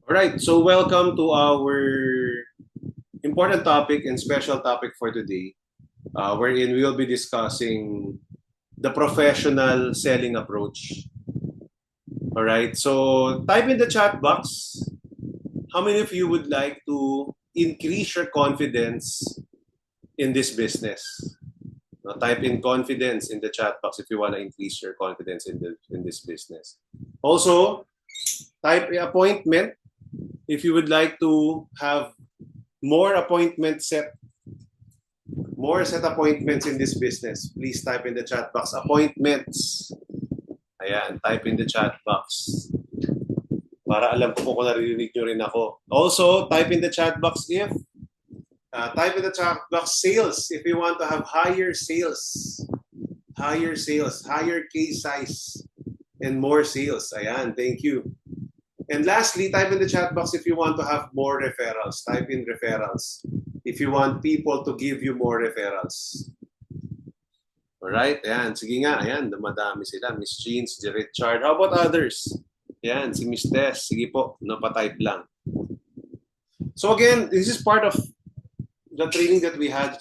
All right, so welcome to our important topic and special topic for today, wherein we will be discussing the professional selling approach. All right, so type in the chat box how many of you would like to increase your confidence in this business. Now, type in confidence in the chat box if you want to increase your confidence in this business. Also, type appointment if you would like to have more appointments set more set appointments in this business. Please type in the chat box appointments. Ayan, type in the chat box para alam ko kung naririnig nyo rin ako. Also, type in the chat box if type in the chat box sales if you want to have higher sales, higher case size, and more sales. Ayan, thank you. And lastly, type in the chat box if you want to have more referrals. Type in referrals if you want people to give you more referrals. Alright, ayan. Sige nga, ayan. Dumadami sila. Miss Jean, si Richard. How about others? Ayan, si Miss Tess. Sige po, napatype lang. So again, this is part of the training that we had.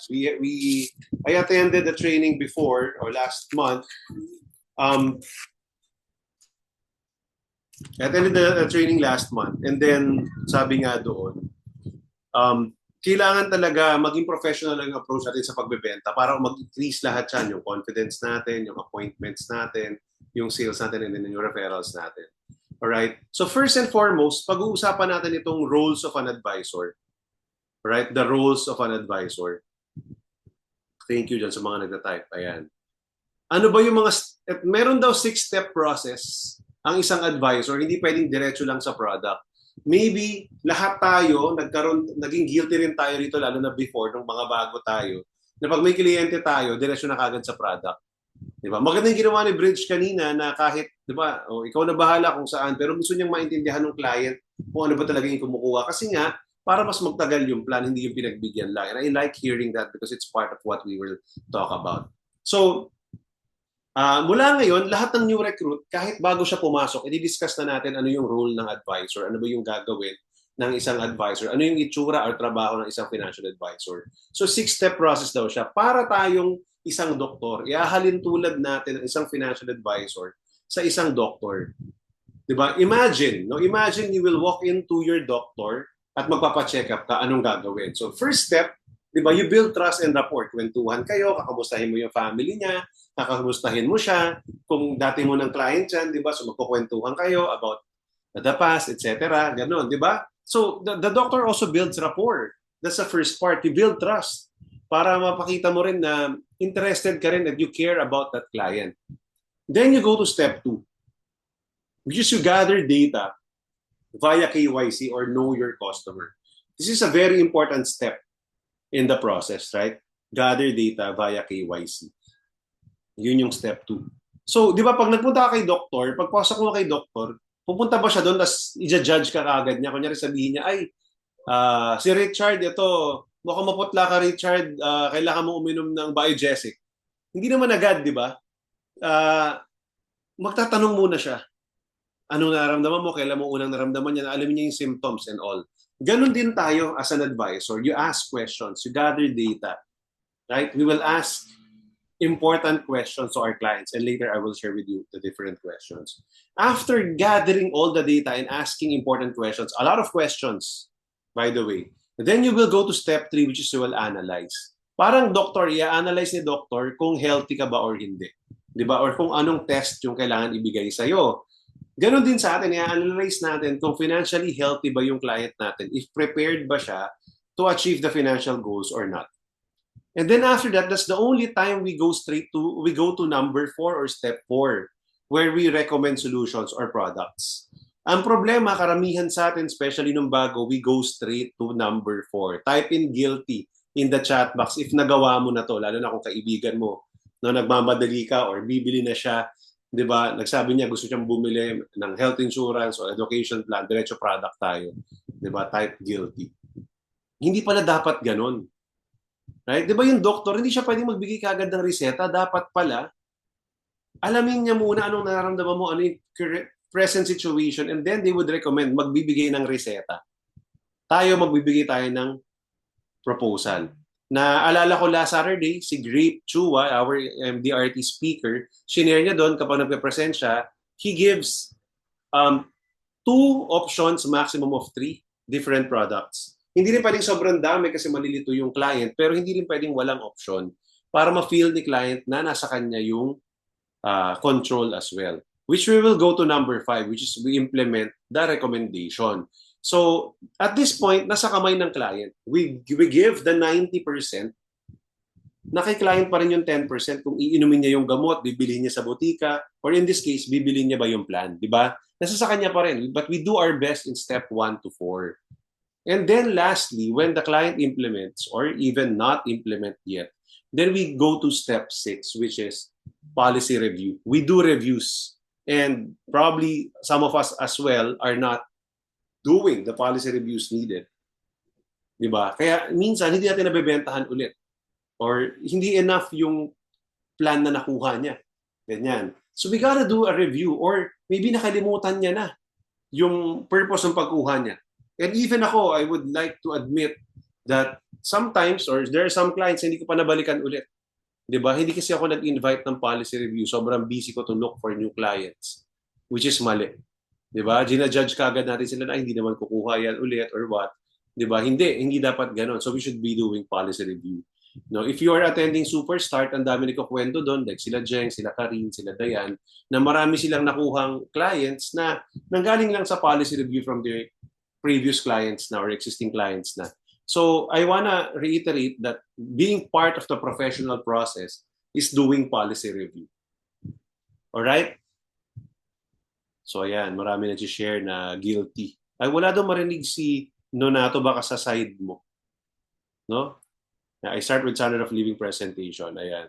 I attended the training before or last month. I attended the training last month and then sabi nga doon, kailangan talaga maging professional ang approach natin sa pagbebenta para mag-increase lahat yan, yung confidence natin, yung appointments natin, yung sales natin, and then yung referrals natin. Alright? So first and foremost, pag-uusapan natin itong roles of an advisor. Right? The roles of an advisor. Thank you dyan sa mga nagtatype. Ayan. Ano ba yung mga, meron daw 6-step process ang isang advisor, hindi pwedeng diretso lang sa product. Maybe lahat tayo naging guilty rin tayo rito lalo na before nung mga bago tayo. Na pag may kliyente tayo, diretso na kagad sa product. 'Di ba? Maganda yung ginawa ni Bridge kanina na kahit, 'di ba? O ikaw na bahala kung saan, pero gusto niyang maintindihan ng client kung ano ba talaga yung kumukuha kasi nga para mas magtagal yung plan, hindi yung pinagbigyan lang. And I like hearing that because it's part of what we will talk about. So, mula ngayon, lahat ng new recruit, kahit bago siya pumasok, i-discuss na natin ano yung role ng advisor, ano ba yung gagawin ng isang advisor, ano yung itsura or trabaho ng isang financial advisor. So 6-step process daw siya. Para tayong isang doktor, iahalin tulad natin ang isang financial advisor sa isang doktor. 'Di ba? Imagine you will walk into your doctor at magpapa-check up ka anong gagawin. So first step, 'di ba, you build trust and rapport. Kwentuhan kayo, kakamustahin mo yung family niya, kakamustahin mo siya. Kung dati mo ng client yan, 'di ba? So magkukwentuhan kayo about the past, etc. Ganon, 'di ba? So the doctor also builds rapport. That's the first part. You build trust para mapakita mo rin na interested ka rin and you care about that client. Then you go to step 2, which is you gather data via KYC or know your customer. This is a very important step in the process, right? Gather data via KYC. Yun yung step 2. So, di ba pag nagpunta ka kay doktor, pagpasok mo kay doktor, pupunta ba siya doon tapos i-judge ka kagad niya? Kunyari sabihin niya, ay, si Richard, ito, mukhang maputla ka Richard, kailangan mo uminom ng Biogesic. Hindi naman agad, di ba? Magtatanong muna siya. Anong nararamdaman mo? Kailan mo unang naramdaman niya? Alamin niya yung symptoms and all. Ganon din tayo as an advisor. You ask questions, you gather data. Right? We will ask important questions to our clients and later I will share with you the different questions. After gathering all the data and asking important questions, a lot of questions, by the way, then you will go to step 3, which is you will analyze. Parang doctor, i-analyze ni doctor kung healthy ka ba or hindi. Di ba? Or kung anong test yung kailangan ibigay sa'yo. Ganon din sa atin, i-analyze natin kung financially healthy ba yung client natin, if prepared ba siya to achieve the financial goals or not. And then after that, that's the only time we go to number 4 or step 4, where we recommend solutions or products. Ang problema, karamihan sa atin, especially nung bago, we go straight to number 4. Type in guilty in the chat box if nagawa mo na to, lalo na kung kaibigan mo, no, nagmamadali ka or bibili na siya, 'di ba? Nagsabi niya gusto niyang bumili ng health insurance o education plan, diretso product tayo. 'Di ba? Type guilty. Hindi pala dapat ganon. Right? 'Di ba yung doktor, hindi siya pwedeng magbigay kagad ng reseta, dapat pala alamin niya muna anong nararamdaman mo, ano yung present situation, and then they would recommend, magbibigay ng reseta. Magbibigay tayo ng proposal. Naalala ko last Saturday, si Grape Chua, our MDRT speaker, shinare niya doon kapag nagpe-present siya, he gives 2 options, maximum of 3 different products. Hindi rin pwedeng sobrang dami kasi malilito yung client, pero hindi rin pwedeng walang option para ma-feel ni client na nasa kanya yung control as well. Which we will go to number 5, which is we implement the recommendation. So, at this point, nasa kamay ng client. We give the 90%, na kay client pa rin yung 10% kung iinumin niya yung gamot, bibili niya sa botika, or in this case, bibili niya ba yung plan, di ba? Nasa sa kanya pa rin. But we do our best in step 1 to 4. And then lastly, when the client implements or even not implement yet, then we go to step 6, which is policy review. We do reviews. And probably some of us as well are not doing the policy reviews needed. Diba? Kaya minsan hindi natin nabebentahan ulit. Or hindi enough yung plan na nakuha niya. Ganyan. So we gotta do a review. Or maybe nakalimutan niya na yung purpose ng pagkuha niya. And even ako, I would like to admit that sometimes, or there are some clients, hindi ko pa nabalikan ulit. Diba? Hindi kasi ako nag-invite ng policy review. Sobrang busy ko to look for new clients. Which is mali. Diba? Gina-judge kagad natin sila na hindi naman kukuha yan ulit or what. Diba? Hindi dapat ganon. So we should be doing policy review. No, if you are attending Superstart, ang dami nagkukwento doon, like sila Jeng, sila Karin, sila Dayan, na marami silang nakuhang clients na nanggaling lang sa policy review from the previous clients na or existing clients na. So I wanna reiterate that being part of the professional process is doing policy review. Alright? So ayan, marami nag-share na guilty. Ay wala daw marinig si Nonato baka sa side mo. No? I start with standard of living presentation. Ayan.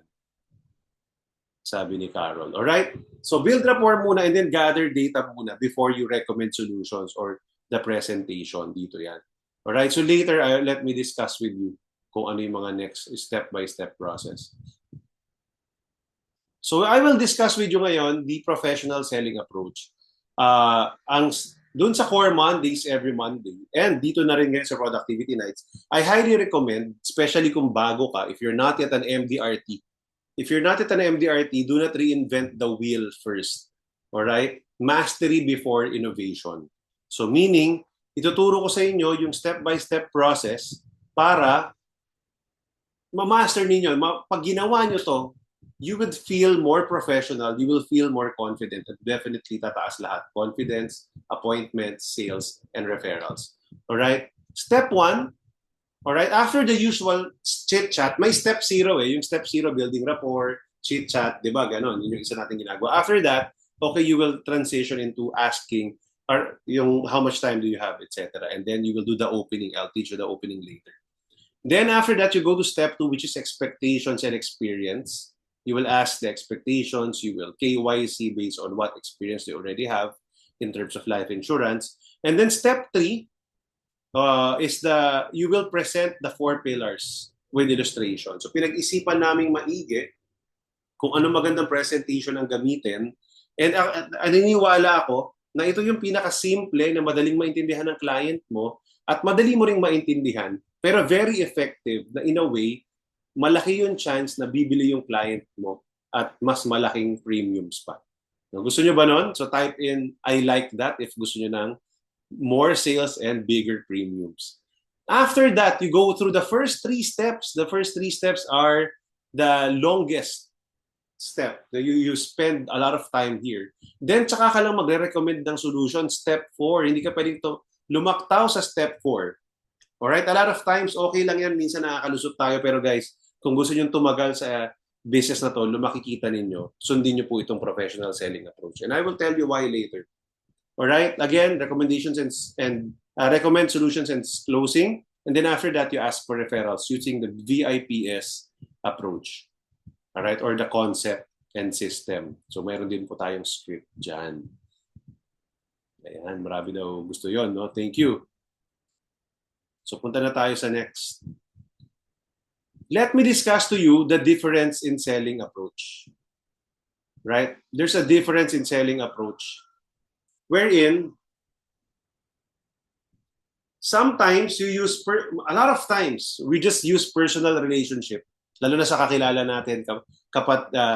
Sabi ni Carol. Alright? So build rapport muna and then gather data muna before you recommend solutions or the presentation. Dito yan. Alright? So later, let me discuss with you kung ano yung mga next step-by-step process. So I will discuss with you ngayon the professional selling approach. Doon sa core Mondays every Monday, and dito na rin ngayon sa Productivity Nights, I highly recommend, especially kung bago ka, if you're not yet an MDRT, do not reinvent the wheel first. Alright? Mastery before innovation. So meaning, ituturo ko sa inyo yung step-by-step process para ma-master ninyo. Pag ginawa nyo to, you would feel more professional, you will feel more confident, at definitely tataas lahat. Confidence, appointments, sales, and referrals. Alright? Step 1, alright, after the usual chit-chat, may step 0 eh. Yung step 0, building rapport, chit-chat, di ba? Ganon, yun yung isa natin ginagawa. After that, okay, you will transition into asking, or yung how much time do you have, etc. And then you will do the opening. I'll teach you the opening later. Then after that, you go to step 2, which is expectations and experience. You will ask the expectations, you will KYC based on what experience they already have in terms of life insurance. And then step 3 is you will present the 4 pillars with illustration. So pinag-isipan naming maigi kung ano magandang presentation ang gamitin. And naniniwala ako na ito yung pinaka-simple na madaling maintindihan ng client mo at madali mo ring maintindihan, pero very effective na in a way, malaki yung chance na bibili yung client mo at mas malaking premiums pa. No, gusto nyo ba nun? So type in, I like that if gusto nyo ng more sales and bigger premiums. After that, you go through the first 3 steps. The first 3 steps are the longest step. You spend a lot of time here. Then, tsaka ka lang magre-recommend ng solution. Step 4, hindi ka pwedeng lumaktaw sa step 4. Alright? A lot of times, okay lang yan. Minsan nakakalusot tayo. Pero guys, kung gusto nyo tumagal sa business na to, makikita ninyo, sundin nyo po itong professional selling approach. And I will tell you why later. Alright? Again, recommendations and recommend solutions and closing. And then after that, you ask for referrals using the VIPS approach. Alright? Or the concept and system. So meron din po tayong script dyan. Ayan, marami daw gusto yon, no? Thank you. So punta na tayo sa next. Let me discuss to you the difference in selling approach. Right? There's a difference in selling approach wherein sometimes you use, a lot of times, we just use personal relationship. Lalo na sa kakilala natin,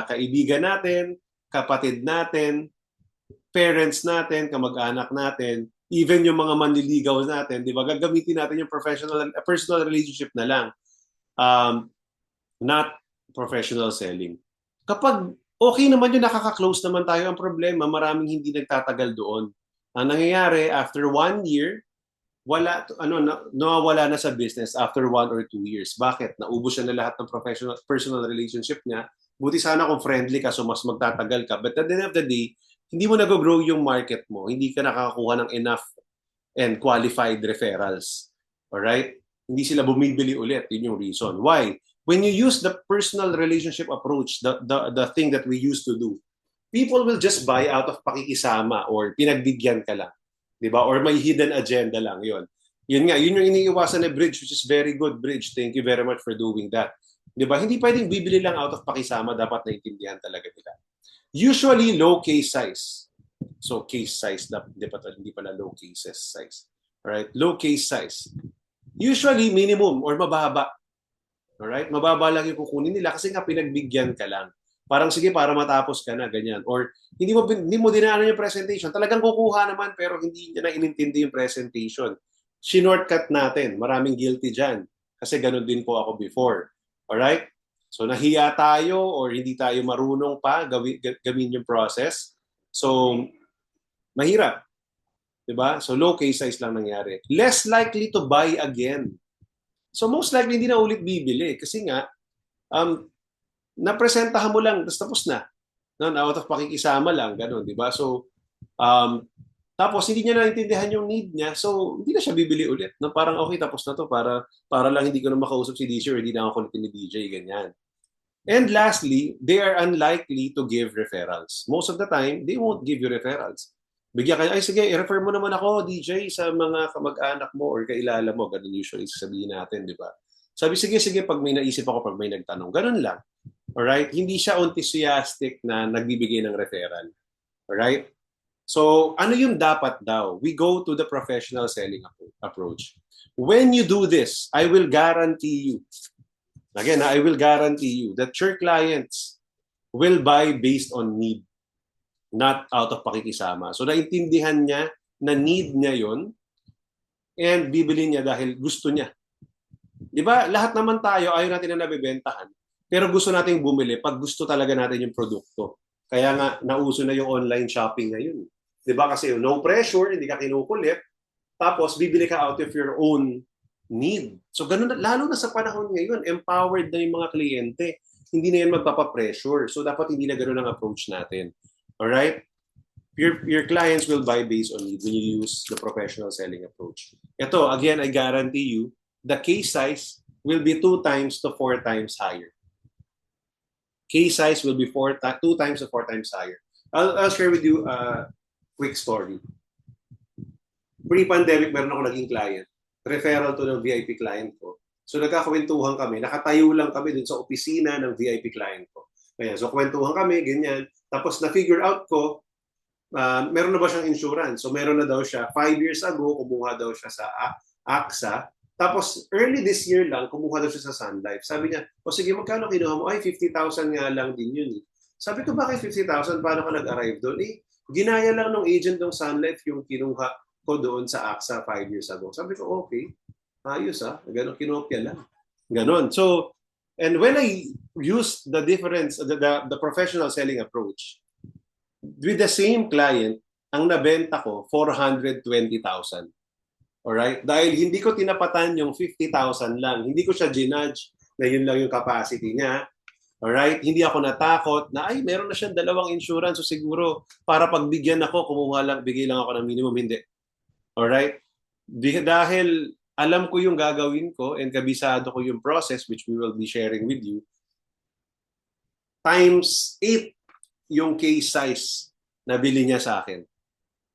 kaibigan natin, kapatid natin, parents natin, kamag-anak natin, even yung mga manliligaw natin, di ba? Gagamitin natin yung personal relationship na lang. Not professional selling. Kapag okay naman yun, nakaka-close naman tayo, ang problema, maraming hindi nagtatagal doon. Ang nangyayari, after 1 year, nawawala na sa business after 1 or 2 years. Bakit? Naubos siya na lahat ng personal relationship niya. Buti sana kung friendly ka, so mas magtatagal ka. But at the end of the day, hindi mo nag-grow yung market mo. Hindi ka nakakakuha ng enough and qualified referrals. Alright? Hindi sila bumibili ulit. Yun yung reason. Why? When you use the personal relationship approach, the thing that we used to do, people will just buy out of pakikisama or pinagbigyan ka lang. Diba? Or may hidden agenda lang. Yun nga, yun yung iniiwasan na Bridge, which is very good, Bridge. Thank you very much for doing that. Diba? Hindi pwedeng bibili lang out of pakisama, dapat naintindihan talaga nila. Usually, low case size. So, case size, hindi pala low cases size. Alright? Low case size. Usually, minimum or mababa. Alright? Mababa lang yung kukunin nila kasi nga pinagbigyan ka lang. Parang sige, para matapos ka na, ganyan. Or hindi mo dinaanan yung presentation. Talagang kukuha naman pero hindi niya na inintindi yung presentation. Shinortcut natin. Maraming guilty dyan. Kasi ganun din po ako before. Alright? So nahiya tayo or hindi tayo marunong pa gawin yung process. So, mahirap. Diba? So low case size lang nangyari. Less likely to buy again. So most likely hindi na ulit bibili kasi nga napresentahan mo lang tapos na. Out of pakikisama lang, gano'n, di ba? So tapos hindi niya naintindihan yung need niya, so hindi na siya bibili ulit. Parang okay, tapos na to para lang hindi ko na makausap si DJ or hindi na ako kulitin ni DJ, ganyan. And lastly, they are unlikely to give referrals. Most of the time, they won't give you referrals. Bigyan ka, ay sige, i-refer mo naman ako, DJ, sa mga kamag-anak mo or kailala mo. Ganun usually sasabihin natin, di ba? Sabi, sige, pag may naisip ako, pag may nagtanong. Ganun lang. Alright? Hindi siya enthusiastic na nagbibigay ng referral. Alright? So, ano yung dapat daw? We go to the professional selling approach. When you do this, I will guarantee you, again, I will guarantee you that your clients will buy based on need. Not out of pakikisama. So naintindihan niya na need niya yon and bibili niya dahil gusto niya. Di ba? Lahat naman tayo ayaw natin na nabibentahan. Pero gusto natin bumili pag gusto talaga natin yung produkto. Kaya nga nauso na yung online shopping ngayon. Di ba? Kasi no pressure, hindi ka kinukulit. Tapos bibili ka out of your own need. So ganun, lalo na sa panahon ngayon, empowered na yung mga kliyente. Hindi na yan magpapapressure. So dapat hindi na ganun ang approach natin. Alright? Your clients will buy based on need when you use the professional selling approach. Ito, again, I guarantee you, the case size will be 2 times to 4 times higher. Case size will be 2 times to 4 times higher. I'll share with you a quick story. Pre-pandemic, meron ako naging client. Referral to ng VIP client ko. So nagkakwentuhan kami. Nakatayo lang kami dun sa opisina ng VIP client ko. Kaya, so kwentuhan kami, ganyan. Tapos na-figure out ko, meron na ba siyang insurance? So meron na daw siya. 5 years ago, kumuha daw siya sa AXA. Tapos early this year lang, kumuha daw siya sa Sun Life. Sabi niya, o sige, magkano kinuha mo? Ay, 50,000 nga lang din yun. Sabi ko, bakit 50,000? Paano ka nag-arrive doon? Ginaya lang ng agent ng Sun Life yung kinuha ko doon sa AXA 5 years ago. Sabi ko, okay. Ayos Ganon, kinopya lang. Ganon. So, and when I use the difference, the professional selling approach, with the same client, ang nabenta ko, 420,000. Alright? Dahil hindi ko tinapatan yung 50,000 lang. Hindi ko siya ginudge na yun lang yung capacity niya. Alright? Hindi ako natakot na, ay, meron na siyang 2 insurance. So siguro, para pagbigyan ako, bigay lang ako ng minimum. Hindi. Alright? Dahil alam ko yung gagawin ko and kabisado ko yung process which we will be sharing with you, times 8 yung case size na bili niya sa akin.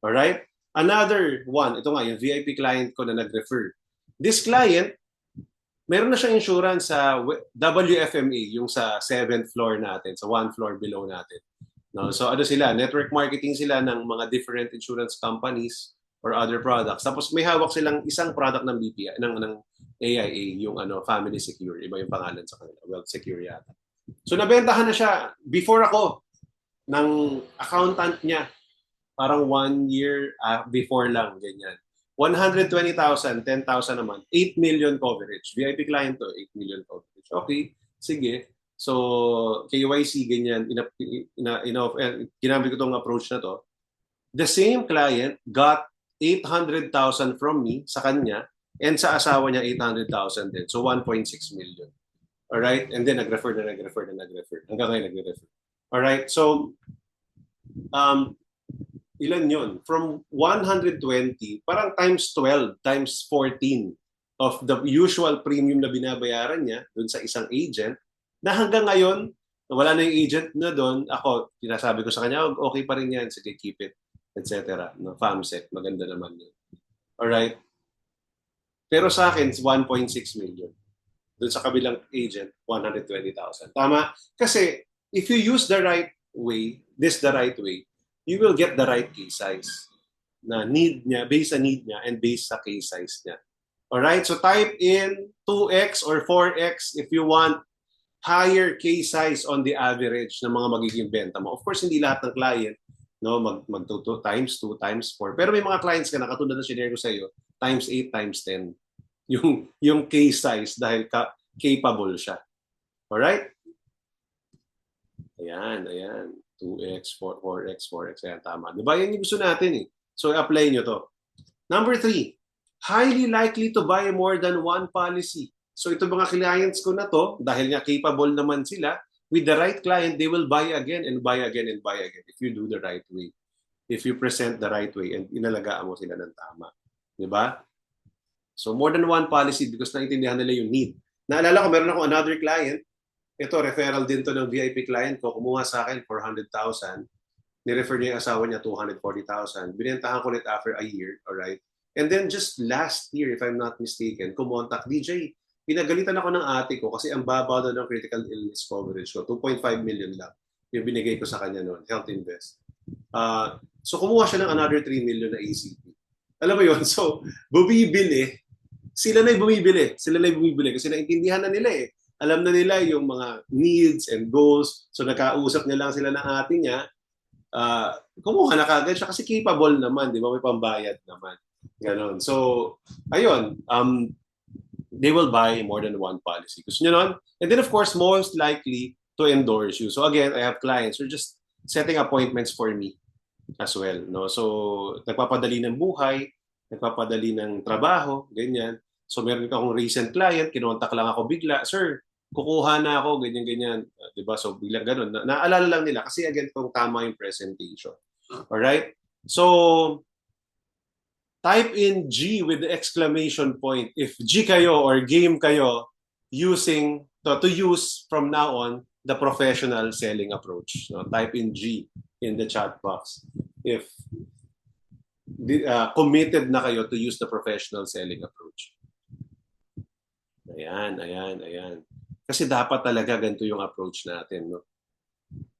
Alright? Another one, ito nga, yung VIP client ko na nag-refer. This client, meron na siyang insurance sa WFMA, yung sa 7th floor natin, sa 1 floor below natin. No? So ano sila, network marketing sila ng mga different insurance companies or other products. Tapos may hawak silang isang product ng BPI, ng AIA, yung Family Secure. Iba yung pangalan sa kanila, Wealth Secure yata. So nabentahan na siya before ako ng accountant niya. Parang 1 year before lang, ganyan. 120,000, 10,000 naman, 8 million coverage. VIP client to, 8 million coverage. Okay, sige. So, KYC, ganyan, ginamit ko itong approach na to. The same client got 800,000 from me sa kanya and sa asawa niya 800,000 din. So, 1.6 million. Alright? And then, nag-refer. Hanggang ngayon, nag-refer. Alright? So, ilan yun? From 120, parang times 12, times 14 of the usual premium na binabayaran niya dun sa isang agent, na hanggang ngayon, wala na yung agent na doon, ako, sinasabi ko sa kanya, okay pa rin yan, sige, keep it, etc. No, FAMSEC, maganda naman yun. Alright? Pero sa akin, 1.6 million. Doon sa kabilang agent, 120,000. Tama? Kasi, if you use the right way, the right way, you will get the right case size na need niya, based sa need niya, and based sa case size niya. Alright? So type in 2x or 4x if you want higher case size on the average ng mga magiging benta mo. Of course, hindi lahat ng client mag times 2, times 4. Pero may mga clients ka na, katulad na sinare ko sa iyo, times 8, times 10 yung case size dahil capable siya. Alright? Ayan. 2x, 4x, 4x. Ayan, tama. Diba? Yan yung gusto natin eh. So, apply nyo to. Number 3, highly likely to buy more than one policy. So, ito mga clients ko na to, dahil nga capable naman sila, with the right client, they will buy again and buy again and buy again if you do the right way. If you present the right way and inalagaan mo sila ng tama. Diba? So, more than one policy because naintindihan nila yung need. Naalala ko, meron ako another client. Ito, referral din to ng VIP client ko. Kumuha sa akin 400,000. Ni-refer niya yung asawa niya 240,000. Binentahan ko ulit after a year. Alright? And then just last year, if I'm not mistaken, kumontak, DJ, pinagalitan ako ng ate ko kasi ang babaw daw ng critical illness coverage ko. 2.5 million lang yung binigay ko sa kanya noon, Health Invest. So kumuha siya ng another 3 million na ACP. Alam mo yun? So, bumibili. Sila na yung bumibili kasi naintindihan na nila eh. Alam na nila yung mga needs and goals. So nakausap na lang sila ng ate niya. Kumuha na kagad siya kasi capable naman, di ba? May pambayad naman. Ganon. So, ayun. They will buy more than one policy. Gusto nyo nun? And then of course, most likely to endorse you. So again, I have clients who are just setting appointments for me as well. No? So, nagpapadali ng buhay, nagpapadali ng trabaho, ganyan. So, meron akong recent client, kinontak lang ako bigla, sir, kukuha na ako, ganyan-ganyan. Diba? So, bigla ganun. Naalala lang nila kasi again, kung tama yung presentation. Alright? So, type in G with the exclamation point if G kayo or game kayo using, to use from now on, the professional selling approach. No? Type in G in the chat box if committed na kayo to use the professional selling approach. Ayan. Kasi dapat talaga ganito yung approach natin, no?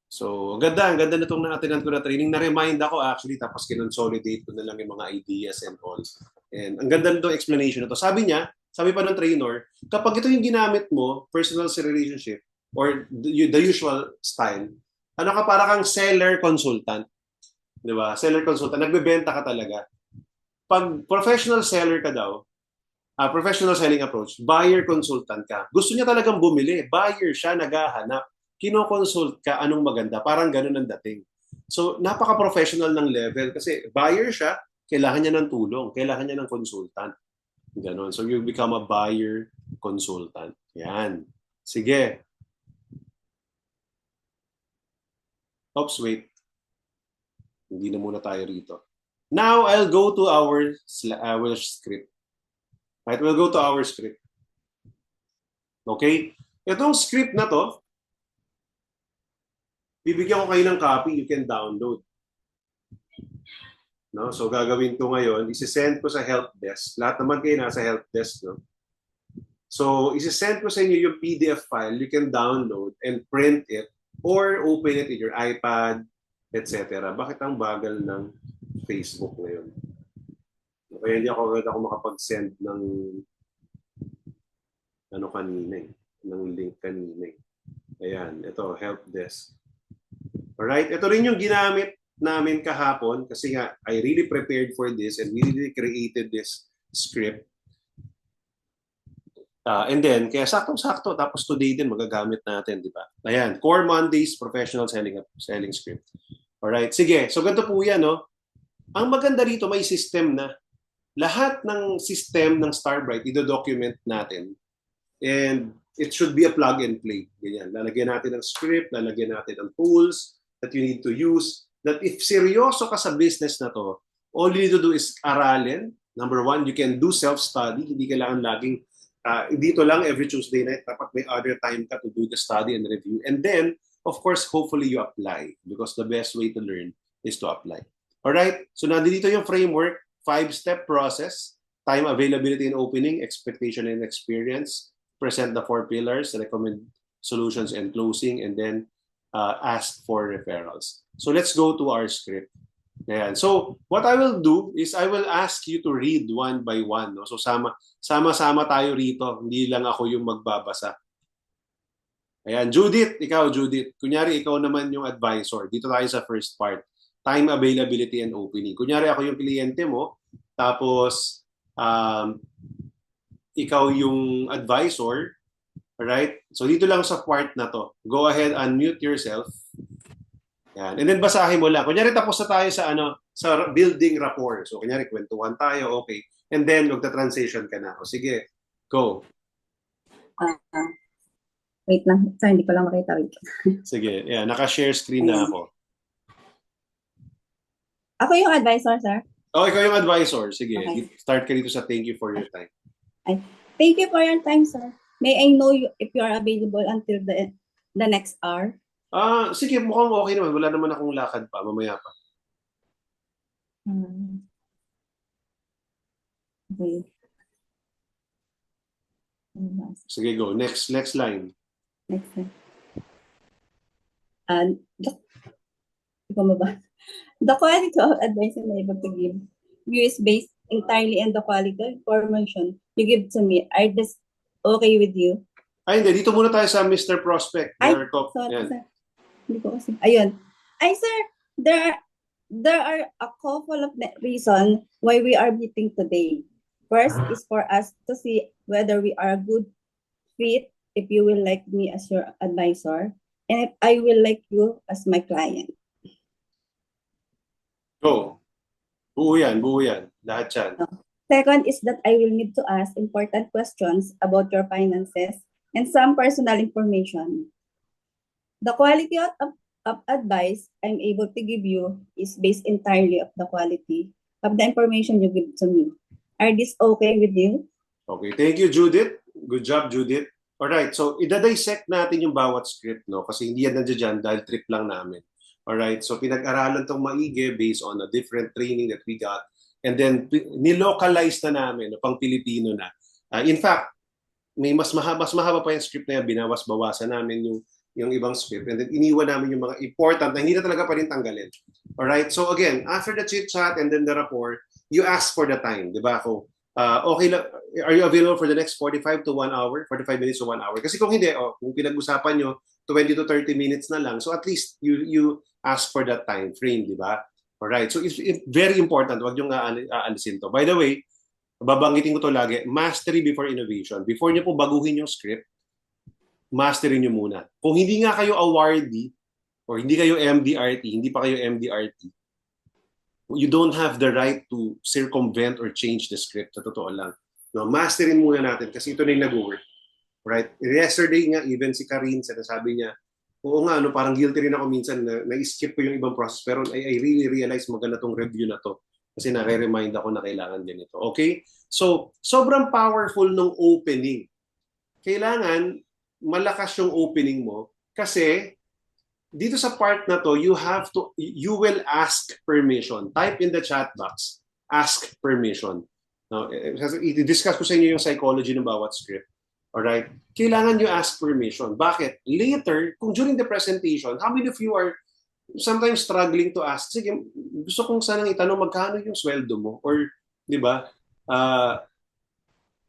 So, ang ganda nitong naatinan ko na training. Na-remind ako actually, tapos kinonsolidate ko na lang yung mga ideas and all. And ang ganda nitong explanation na to. Sabi pa ng trainer, kapag ito yung ginamit mo, personal relationship, or the usual style, para kang seller consultant. Di ba? Seller consultant. Nagbebenta ka talaga. Pag professional seller ka daw, professional selling approach, buyer consultant ka. Gusto niya talagang bumili. Buyer siya, naghahanap. Kinoconsult ka, anong maganda. Parang ganun ang dating. So, napaka-professional ng level kasi buyer siya, kailangan niya ng tulong, kailangan niya ng consultant. Ganun. So, you become a buyer consultant. Yan. Sige. Oops, wait. Hindi na muna tayo rito. Now, I'll go to our script. Right, we'll go to our script. Okay? Itong script na to, bibigyan ko kayo ng copy, you can download. No? So, gagawin ko ngayon, isi-send ko sa help desk. Lahat naman kayo nasa help desk, no? So, isi-send ko sa inyo yung PDF file, you can download and print it or open it in your iPad, etc. Bakit ang bagal ng Facebook ngayon? Kaya hindi ako makapag-send ng ano kanina ng link kanina Ayan, ito, help desk. Alright, ito rin yung ginamit namin kahapon kasi nga, I really prepared for this and we really created this script. And then, kaya saktong-sakto, tapos today din magagamit natin, di ba? Ayan, Core Mondays Professional Selling Script. Alright, sige. So, ganito po yan, no? Ang maganda rito, may system na. Lahat ng system ng Starbright, i-document natin. And it should be a plug and play. Ganyan. Lalagyan natin ng script, lalagyan natin ng tools that you need to use. That if seryoso ka sa business na to, all you need to do is aralin. Number one, you can do self-study. Hindi kailangan laging dito lang every Tuesday night. Dapat may other time ka to do the study and review. And then, of course, hopefully you apply because the best way to learn is to apply. Alright? So nandito yung framework, 5-step process, time, availability, and opening, expectation and experience, present the 4 pillars, recommend solutions and closing, and then ask for referrals. So let's go to our script. Ayan. So what I will do is I will ask you to read one by one. No? So sama-sama tayo rito. Hindi lang ako yung magbabasa. Ayan. Judith, ikaw Judith. Kunyari ikaw naman yung advisor. Dito tayo sa first part. Time, availability, and opening. Kunyari ako yung kliyente mo. Tapos ikaw yung advisor, right? So dito lang sa part na to. Go ahead, unmute yourself. Yan. And then basahin mo lang. Kunyari tapos na tayo sa building rapport. So kunyari kwentuhan tayo, okay. And then magta-transition ka na. O sige, go. Wait lang. Sorry, hindi ko lang makita. Wait. Sige, yeah, naka-share screen na ako. Ako yung advisor, sir? Oh, ikaw yung advisor. Sige, okay. Start ka dito sa thank you for your time. Thank you for your time, sir. May I know if you are available until the next hour? Sige, mukhang okay naman. Wala naman akong lakad pa. Mamaya pa. Okay. Sige, go. Next line. Next line. The quality of advice I'm able to give you is based entirely on the quality of information you give to me. Are this okay with you? Ay, hindi. Dito muna tayo sa Mr. Prospect. Sorry, sir. Hindi ko kasi. Ayun. Ay, sir, there are a couple of reasons why we are meeting today. First is for us to see whether we are a good fit, if you will like me as your advisor, and if I will like you as my client. Go. Buo yan. Lahat yan. Second is that I will need to ask important questions about your finances and some personal information. The quality of advice I'm able to give you is based entirely of the quality of the information you give to me. Are this okay with you? Okay. Thank you, Judith. Good job, Judith. Alright. So, ida-dissect natin yung bawat script, no? Kasi hindi yan nandiyan dyan dahil trip lang namin. Alright. So, pinag-aralan tong maigi based on a different training that we got. And then, nilocalize na namin, no, pang Pilipino na. In fact, may mas mahaba pa yung script na yan. Binawas-bawasan namin yung ibang script. And then, iniwan namin yung mga important na hindi na talaga pa rin tanggalin. Alright? So, again, after the chit-chat and then the rapport, you ask for the time. Diba? Kung, okay lang, are you available for the next 45 to 1 hour? 45 minutes to 1 hour? Kasi kung hindi, kung pinag-usapan nyo, 20 to 30 minutes na lang. So, at least, you ask for that time frame. Diba? Alright, so it's very important. Huwag nyo nga aalisin to. By the way, babanggitin ko to lagi, mastery before innovation. Before nyo po baguhin yung script, mastery nyo muna. Kung hindi nga kayo awardee, or hindi kayo MDRT, hindi pa kayo MDRT, you don't have the right to circumvent or change the script. Sa totoo lang. No, masterin muna natin kasi ito na yung nag-work. Right? Yesterday nga, even si Karin, sinasabi niya, oo nga, parang guilty rin ako minsan na-skip ko yung ibang process. Pero I really realize maganda tong review na to. Kasi nare-remind ako na kailangan ganito. Okay? So, sobrang powerful ng opening. Kailangan malakas yung opening mo kasi dito sa part na to, you will ask permission. Type in the chat box, ask permission. Now, i-discuss ko sa inyo yung psychology ng bawat script. Alright? Kailangan you ask permission. Bakit? Later, kung during the presentation, how many of you are sometimes struggling to ask, sige, gusto kong sanang itanong magkano yung sweldo mo? Or, di ba,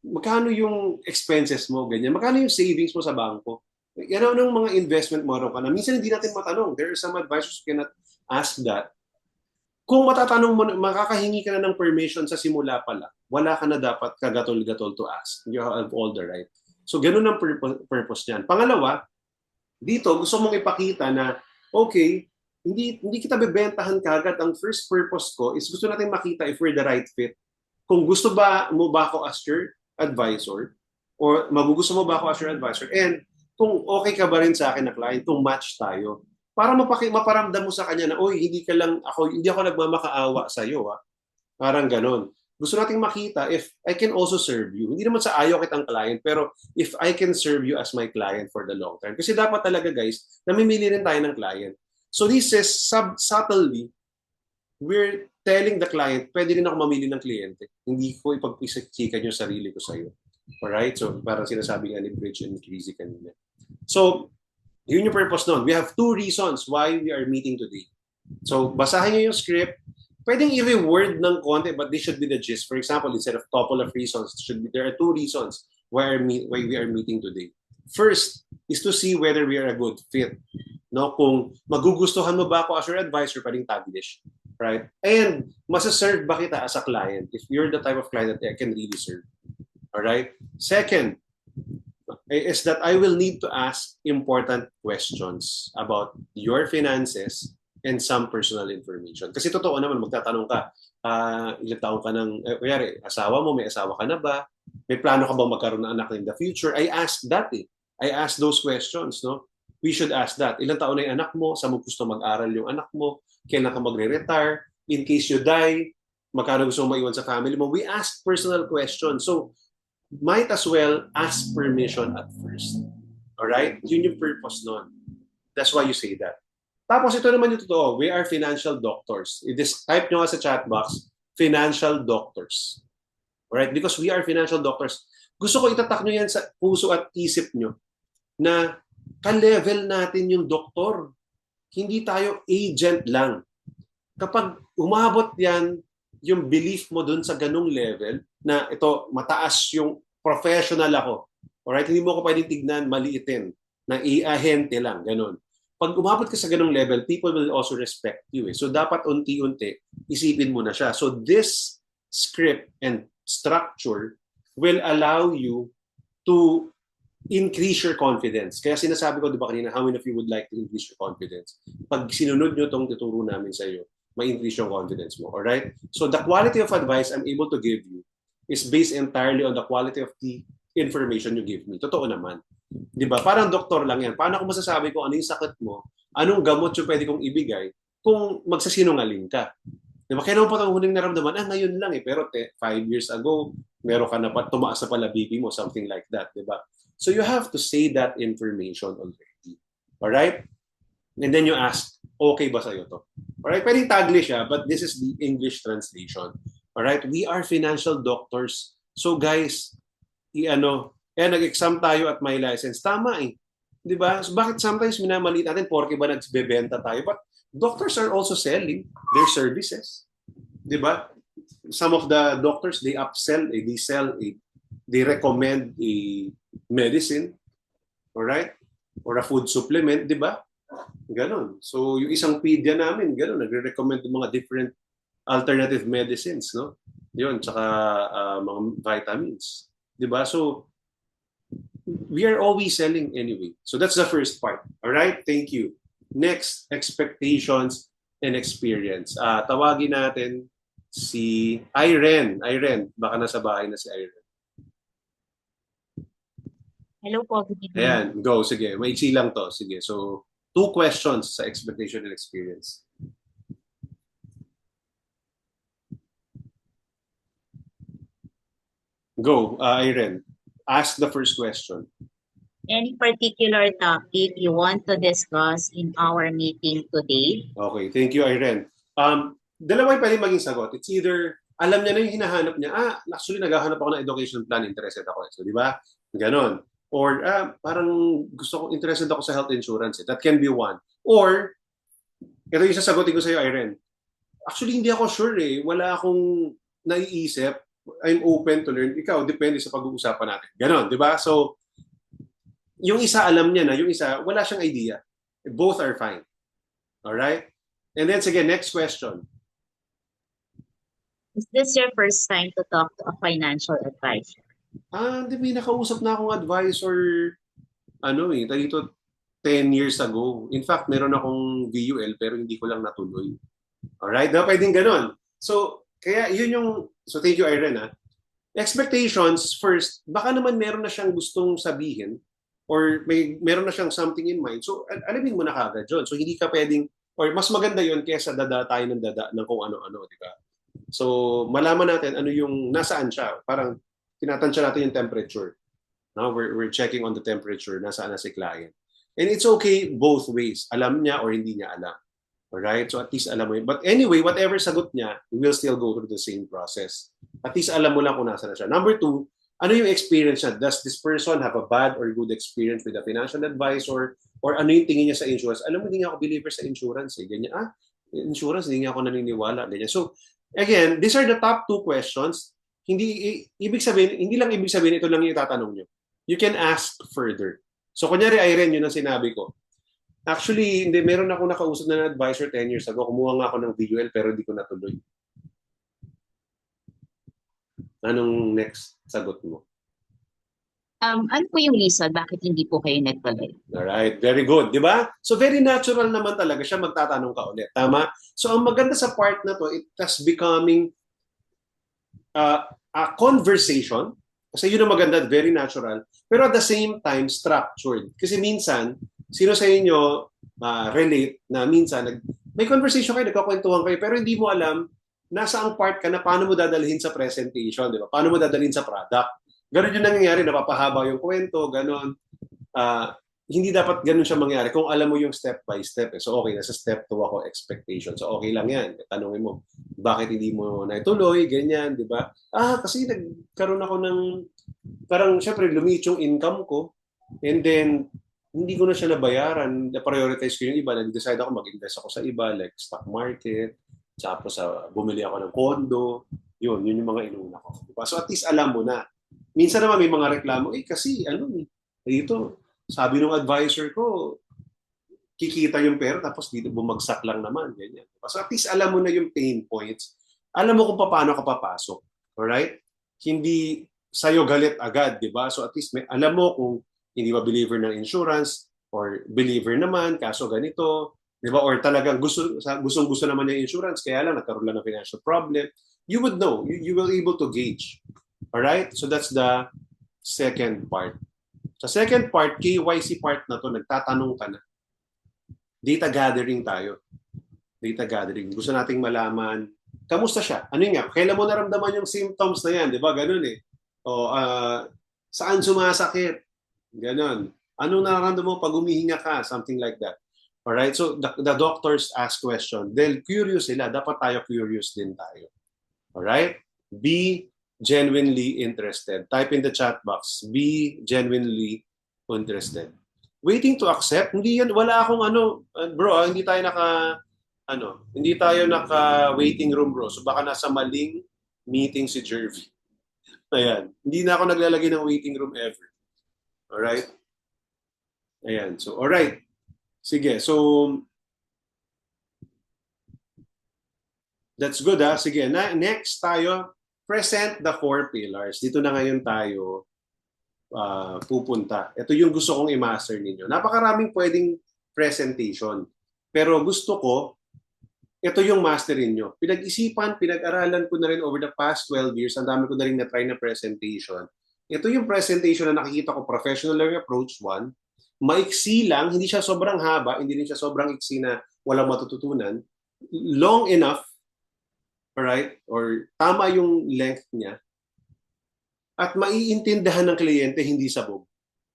magkano yung expenses mo, ganyan. Magkano yung savings mo sa bangko? Yan ang mga investment mo ka na. Minsan hindi natin matanong. There are some advisors who cannot ask that. Kung matatanong mo, makakahingi ka na ng permission sa simula pa lang, wala ka na dapat kagatol-gatol to ask. You have all the right. So, ganun ang purpose niyan. Pangalawa, dito, gusto mong ipakita na, okay, hindi kita bebentahan kagad. Ang first purpose ko is gusto natin makita if we're the right fit. Kung gusto mo ba ako as your advisor, or magugusto mo ba ako as your advisor, and kung okay ka ba rin sa akin na client, kung match tayo, para maparamdam mo sa kanya na, oy, hindi ako nagmamakaawa sa iyo, ha? Parang ganon. Gusto nating makita if I can also serve you. Hindi naman sa ayaw kitang client, pero if I can serve you as my client for the long term. Kasi dapat talaga, guys, namimili rin tayo ng client. So this is subtly, we're telling the client, pwede rin ako mamili ng kliyente. Hindi ko ipagpisikikan yung sarili ko sa iyo. Alright? So parang sinasabi nga ni Bridge and Crazy kanina. So, yun yung purpose nun. We have 2 reasons why we are meeting today. So, basahin nyo yung script. Pwedeng i-reword ng konti, but this should be the gist. For example, instead of couple of reasons, there are 2 reasons why we are meeting today. First is to see whether we are a good fit. No, kung magugustuhan mo ba ako as your advisor, pwedeng taglish. Right? And masaserve ba kita as a client if you're the type of client that I can really serve. Alright? Second, is that I will need to ask important questions about your finances and some personal information. Kasi totoo naman, magtatanong ka, ilang taon ka ng, kuyari, asawa mo, may asawa ka na ba? May plano ka bang magkaroon ng anak in the future? I ask that eh. I ask those questions, no? We should ask that. Ilang taon na yung anak mo? Saan mo gusto mag-aral yung anak mo? Kailan ka magre-retire? In case you die, magkano gusto mo maiwan sa family mo? We ask personal questions. So, might as well ask permission at first. Alright? Yun yung purpose nun. That's why you say that. Tapos ito naman yung totoo. We are financial doctors. Type nyo nga sa chat box, financial doctors. Alright? Because we are financial doctors. Gusto ko itatak nyo yan sa puso at isip nyo na ka-level natin yung doktor. Hindi tayo agent lang. Kapag umabot yan, yung belief mo dun sa ganung level na ito, mataas yung professional ako. Alright? Hindi mo ko pwedeng tignan, maliitin. Na i-ahente lang, ganun. Pag umabot ka sa ganung level, people will also respect you. So dapat unti-unti, isipin mo na siya. So this script and structure will allow you to increase your confidence. Kaya sinasabi ko, di ba kanina, how many of you would like to increase your confidence? Pag sinunod nyo itong tuturo namin sa iyo, ma-increase yung confidence mo. Alright? So the quality of advice I'm able to give you is based entirely on the quality of the information you give me. Totoo naman. Di ba? Parang doktor lang yan. Paano ko masasabi kung ano yung sakit mo, anong gamot yung pwede kong ibigay kung magsasinungaling ka? Di ba? Kaya naman pa itong huling naramdaman, ngayon lang eh. Pero 5 years ago, meron ka na pa, tumaas na pala BP mo, something like that. Di ba? So you have to say that information already. Alright? And then you ask, okay ba sa'yo to? Alright? Pwedeng Taglish siya, but this is the English translation. Alright? We are financial doctors. So guys, nag-exam tayo at may license. Tama eh. Di ba? So bakit sometimes minamaliit natin porke ba nagbebenta tayo? But doctors are also selling their services. Di ba? Some of the doctors, they upsell, they sell, they recommend a medicine, alright? Or a food supplement, di ba? Ganon. So yung isang pedia namin, ganon, nagre-recommend ng mga different alternative medicines, no? Yun, tsaka mga vitamins. Di ba? So, we are always selling anyway. So that's the first part. All right? Thank you. Next, expectations and experience. Tawagin natin si Irene. Irene, baka nasa bahay na si Irene. Hello po. Ayan, go. Sige, maiksi lang to. Sige, so 2 questions sa expectation and experience. Go, Irene. Ask the first question. Any particular topic you want to discuss in our meeting today? Okay, thank you, Irene. Dalawa yung pwede maging sagot. It's either, alam niya na yung hinahanap niya, actually naghahanap ako ng education plan, interested ako. So, di ba? Ganon. Or, parang interested ako sa health insurance. That can be one. Or, ito yung sasagutin ko sa iyo, Irene. Actually, hindi ako sure eh. Wala akong naiisip. I'm open to learn. Ikaw, depende sa pag-uusapan natin. Ganon, di ba? So, yung isa alam niya na, yung isa wala siyang idea. Both are fine. Alright? And then, sige, next question. Is this your first time to talk to a financial advisor? Hindi, may nakausap na akong advisor, dito 10 years ago. In fact, meron akong VUL pero hindi ko lang natuloy. Alright? Diba pwedeng ganon? So, kaya yun yung, so thank you, Irene. Expectations, first, baka naman meron na siyang gustong sabihin or meron na siyang something in mind. So, alamin mo na kagad yun. So, hindi ka pwedeng, or mas maganda yun kaysa dada tayo ng dada ng kung ano-ano, di ba? So, malaman natin ano yung, nasaan siya. Parang, tinatansya natin yung temperature. No? We're checking on the temperature, nasaan na si client. And it's okay both ways. Alam niya or hindi niya alam. Alright? So, at least alam mo yun. But anyway, whatever sagot niya, we will still go through the same process. At least alam mo lang kung nasaan na siya. Number 2, ano yung experience niya? Does this person have a bad or good experience with a financial advisor? Or ano yung tingin niya sa insurance? Alam mo, hindi nga ako believer sa insurance. Eh. Ganyan, insurance, hindi nga ako naniniwala. Ganyan. So, again, these are the top 2 questions. Ibig sabihin, hindi lang ibig sabihin, ito lang yung itatanong niyo. You can ask further. So, kunyari, Irene, yun ang sinabi ko. Actually, hindi, meron ako nakausap na advisor 10 years ago. Kumuha nga ako ng VUL pero hindi ko natuloy. Anong next sagot mo? Ano po yung reason bakit hindi po kayo nagtuloy? Alright, very good, di ba? So very natural naman talaga siya magtatanong ka ulit. Tama? So ang maganda sa part na to, it has becoming a conversation. Kasi yun ang maganda, very natural. Pero at the same time, structured. Kasi minsan, sino sa inyo relate na minsan, may conversation kayo, nagkakwentuhan kayo, pero hindi mo alam nasa ang part ka na paano mo dadalhin sa presentation, di ba? Paano mo dadalhin sa product. Ganon yung nangyayari, napapahaba yung kwento, ganon. Hindi dapat ganon siya mangyari kung alam mo yung step by step. Eh. So okay, nasa step 2 ako, expectation. So okay lang yan. Tanungin mo, bakit hindi mo naituloy, ganyan, di ba? Kasi nagkaroon ako ng, parang syempre lumiit yung income ko. And then, hindi ko na siya nabayaran. Na-prioritize ko yung iba. Nag-decide ako, mag-invest ako sa iba, like stock market. Tapos bumili ako ng condo. Yun yung mga inuna ko. Diba? So at least alam mo na. Minsan naman may mga reklamo, kasi dito, sabi ng advisor ko, kikita yung pera tapos dito bumagsak lang naman. Ganyan. Diba? So at least alam mo na yung pain points. Alam mo kung paano ka papasok. Alright? Hindi sa'yo galit agad. Diba? So at least alam mo kung hindi ba believer ng insurance or believer naman, kaso ganito, di ba? Or talagang gusto naman niya insurance, kaya lang nagkaroon lang ng financial problem. You would know. You will able to gauge. Alright? So that's the second part. Sa second part, KYC part na to, nagtatanong ka na. Data gathering tayo. Data gathering. Gusto nating malaman, kamusta siya? Ano nga? Kailan mo naramdaman yung symptoms na yan? Di ba? Ganun eh. O, saan sumasakit? Ganon. Anong nararamdaman mo pag humihinga ka? Something like that. Alright? So, the doctors ask question. Dahil curious sila. Dapat tayo curious din tayo. Alright? Be genuinely interested. Type in the chat box. Be genuinely interested. Waiting to accept? Hindi yan. Wala akong bro, hindi tayo naka waiting room, bro. So, baka nasa maling meeting si Jervy. Ayan. Hindi na ako naglalagay ng waiting room ever. Alright? Ayan. So, alright. Sige. So, that's good ha. Sige. Next tayo, present the 4 pillars. Dito na ngayon tayo pupunta. Ito yung gusto kong i-master ninyo. Napakaraming pwedeng presentation. Pero gusto ko, ito yung masterin nyo. Pinag-isipan, pinag-aralan ko na rin over the past 12 years. Ang dami ko na rin na-try na presentation. Ito yung presentation na nakikita ko, professional learning approach 1. Maiksi lang, hindi siya sobrang haba, hindi rin siya sobrang iksi na walang matututunan. Long enough, alright? Or tama yung length niya. At maiintindihan ng kliyente, hindi sabog.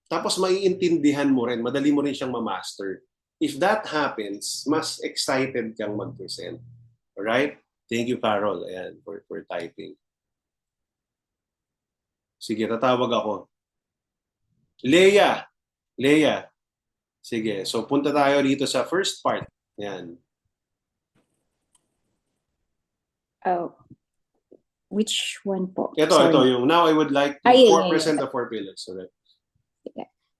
Tapos maiintindihan mo rin, madali mo rin siyang ma-master. If that happens, mas excited kang mag-present. Alright? Thank you, Carol, ayan, for typing. Sige, tatawag ako. Leia. Sige, so punta tayo dito sa first part. Yan. Oh, which one po? Ito, Sorry. yung now I would like to, Ah, yeah, 4% of 4 pillars. Alright.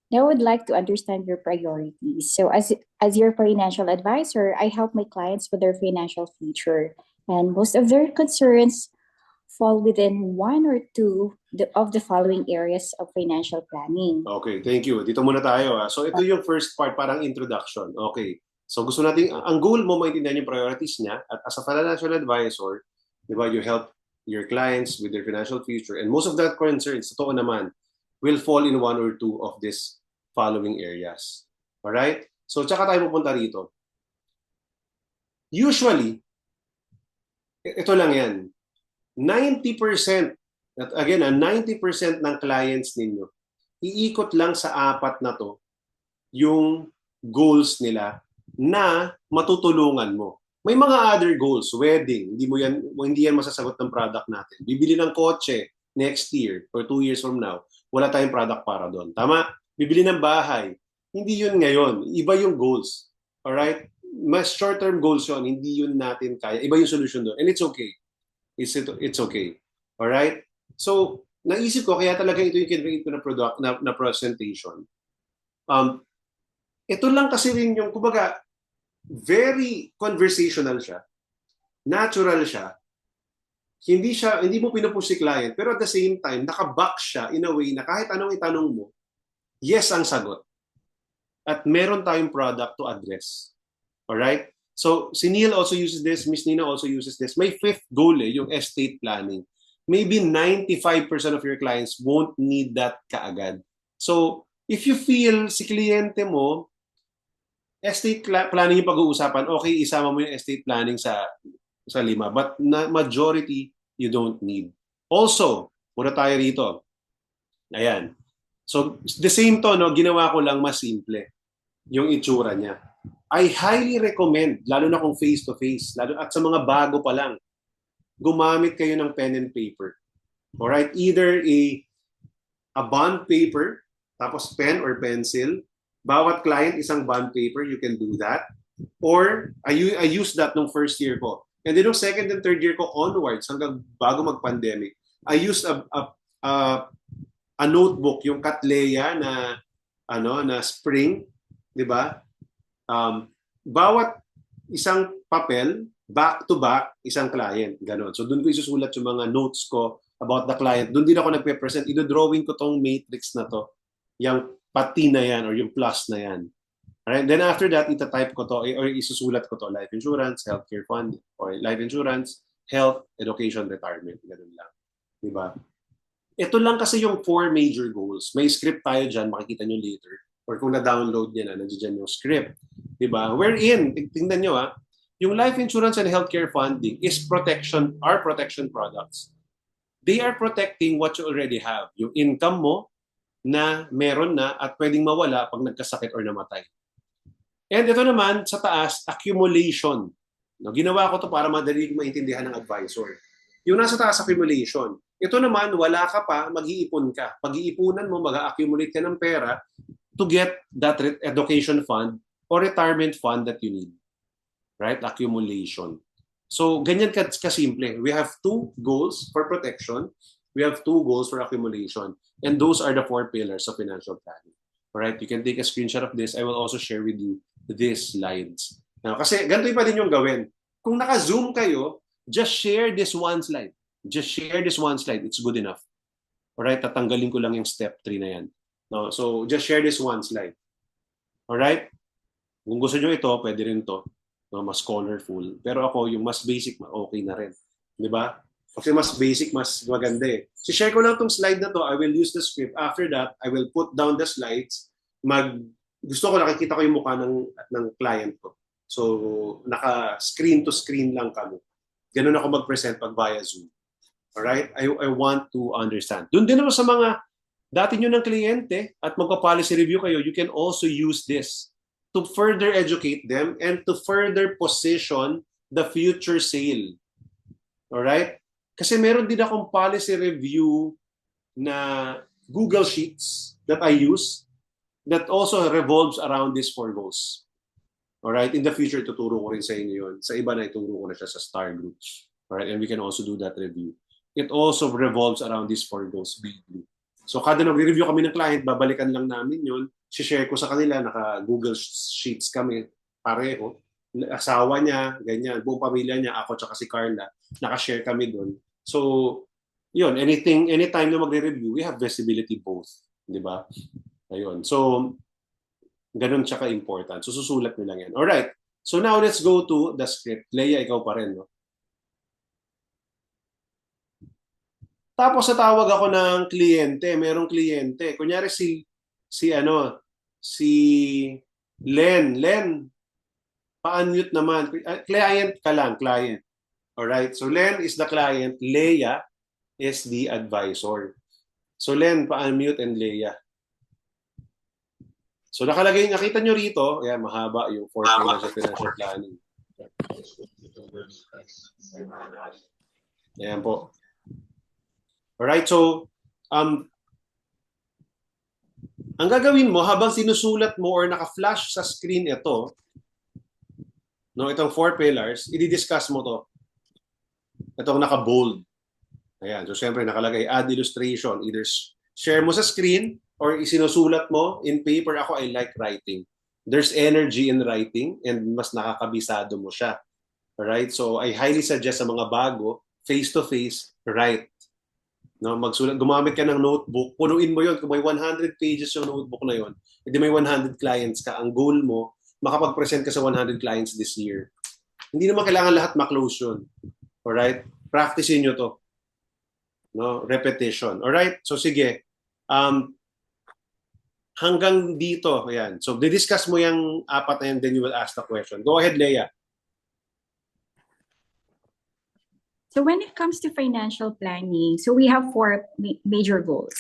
Now, I would like to understand your priorities. So, as your financial advisor, I help my clients with their financial future, and most of their concerns fall within one or two of the following areas of financial planning. Okay, thank you. Dito muna tayo. So ito yung first part, parang introduction. Okay. So gusto natin, ang goal mo maintindihan yung priorities niya at as a financial advisor, di ba, you help your clients with their financial future and most of that concerns, totoo naman, will fall in one or two of these following areas. Alright? So tsaka tayo pupunta rito. Usually, ito lang yan, 90%, at again, 90% ng clients ninyo, iikot lang sa apat na to yung goals nila na matutulungan mo. May mga other goals, wedding, hindi yan masasagot ng product natin. Bibili ng kotse next year or 2 years from now, wala tayong product para doon. Tama? Bibili ng bahay, hindi yun ngayon. Iba yung goals. Alright? Mas short-term goals yun, hindi yun natin kaya. Iba yung solution doon. And it's okay. It's okay. Alright? So, naisip ko, kaya talaga ito yung kinrate ko na product, na presentation. Ito lang kasi rin yung, kumbaga, very conversational siya. Natural siya. Hindi mo pinupush si client, pero at the same time, nakabox siya in a way na kahit anong itanong mo, yes ang sagot. At meron tayong product to address. Alright? So, si Neil also uses this, Miss Nina also uses this. May fifth goal yung estate planning. Maybe 95% of your clients won't need that kaagad. So, if you feel si kliyente mo, estate planning yung pag-uusapan, okay, isama mo yung estate planning sa 5. But majority, you don't need. Also, muna tayo rito. Ayan. So, the same to, no, ginawa ko lang mas simple. Yung itsura niya. I highly recommend, lalo na kung face-to-face, lalo at sa mga bago pa lang, gumamit kayo ng pen and paper. Alright? Either a bond paper, tapos pen or pencil. Bawat client, isang bond paper, you can do that. Or, I used that nung first year ko. And then nung second and third year ko onwards, hanggang bago mag-pandemic, I used a notebook, yung Catleya na spring, di ba? Bawat isang papel, back to back, isang client. Ganon. So doon ko isusulat yung mga notes ko about the client. Doon din ako nagpe-present. Ido-drawing ko tong matrix na to. Yung pati na yan or yung plus na yan. Alright? Then after that, itatype ko to or isusulat ko to. Life insurance, healthcare fund, or life insurance, health, education, retirement. Ganon lang. Diba? Ito lang kasi yung 4 major goals. May script tayo dyan, makikita nyo later. Or kung na-download nyo na, nandiyan yung script. Diba? Wherein, tingnan nyo yung life insurance and healthcare funding is are protection products. They are protecting what you already have. Yung income mo na meron na at pwedeng mawala pag nagkasakit or namatay. And ito naman, sa taas, accumulation. No, ginawa ko to para madali maintindihan ng advisor. Yung nasa taas, accumulation. Ito naman, wala ka pa, mag-iipon ka. Pag-iipunan mo, mag-accumulate ka ng pera to get that education fund or retirement fund that you need. Right? Accumulation. So, ganyan kasimple. We have 2 goals for protection. We have 2 goals for accumulation. And those are the 4 pillars of financial planning. Alright? You can take a screenshot of this. I will also share with you these slides. Now, kasi ganito pa din yung gawin. Kung naka-zoom kayo, just share this one slide. Just share this one slide. It's good enough. Alright? Tatanggalin ko lang yung step 3 na yan. No? So, just share this one slide. Alright? Kung gusto nyo ito, pwede rin to. No, mas colorful. Pero ako, yung mas basic, okay na rin. Di ba? Kasi mas basic, mas maganda eh. So, share ko lang tong slide na to. I will use the script. After that, I will put down the slides. Gusto ko, nakikita ko yung mukha ng client ko. So, naka-screen to screen lang kami. Ganun ako mag-present pag via Zoom. Alright? I want to understand. Doon din naman sa mga dati nyo ng kliyente at magpa-policy review kayo, you can also use this to further educate them and to further position the future sale. Alright? Kasi meron din akong policy review na Google Sheets that I use that also revolves around these 4 goals. Alright? In the future, tuturo ko rin sa inyo yun. Sa iba na ituro ko na siya sa Star Groups. Alright, and we can also do that review. It also revolves around these 4 goals bigly. So kada nag-review kami ng client, babalikan lang namin yun. Share ko sa kanila, naka-Google Sheets kami, pareho. Asawa niya, ganyan, buong pamilya niya, ako tsaka si Carla, naka-share kami doon. So, yun, anytime na magre-review, we have visibility both. Di ba? Ayun. So, ganun siya ka-important. So, susulat nyo lang yan. Alright. So, now let's go to the script. Leia, ikaw pa rin, no? Tapos natawag ako ng kliyente, merong kliyente. Kunyari si Len. Len, pa-unmute naman. Client ka lang, client. Alright, so Len is the client, Leia is the advisor. So Len, pa-unmute and Leia. So nakalagay, nakita nyo rito, yan, mahaba yung 4 pillars of financial planning. Ayan po. Alright, so ang gagawin mo habang sinusulat mo or naka-flash sa screen ito, no, itong 4 pillars, i-discuss mo to. Itong naka-bold. Ayan, so siyempre nakalagay add illustration, either share mo sa screen or isinusulat mo in paper. Ako, I like writing. There's energy in writing and mas nakakabisado mo siya. Alright, so I highly suggest sa mga bago, face-to-face, write. No, magsulat, gumamit ka ng notebook, punuin mo 'yon. Kung may 100 pages yung notebook na 'yon, hindi may 100 clients ka. Ang goal mo, makapag-present ka sa 100 clients this year. Hindi naman kailangan lahat ma-close 'yun. Alright? Practicein nyo to. No, repetition. Alright? So sige. Hanggang dito, ayan. So di-discuss mo yung 4 na yan, then you will ask the question. Go ahead, Leia. So when it comes to financial planning, so we have 4 major goals.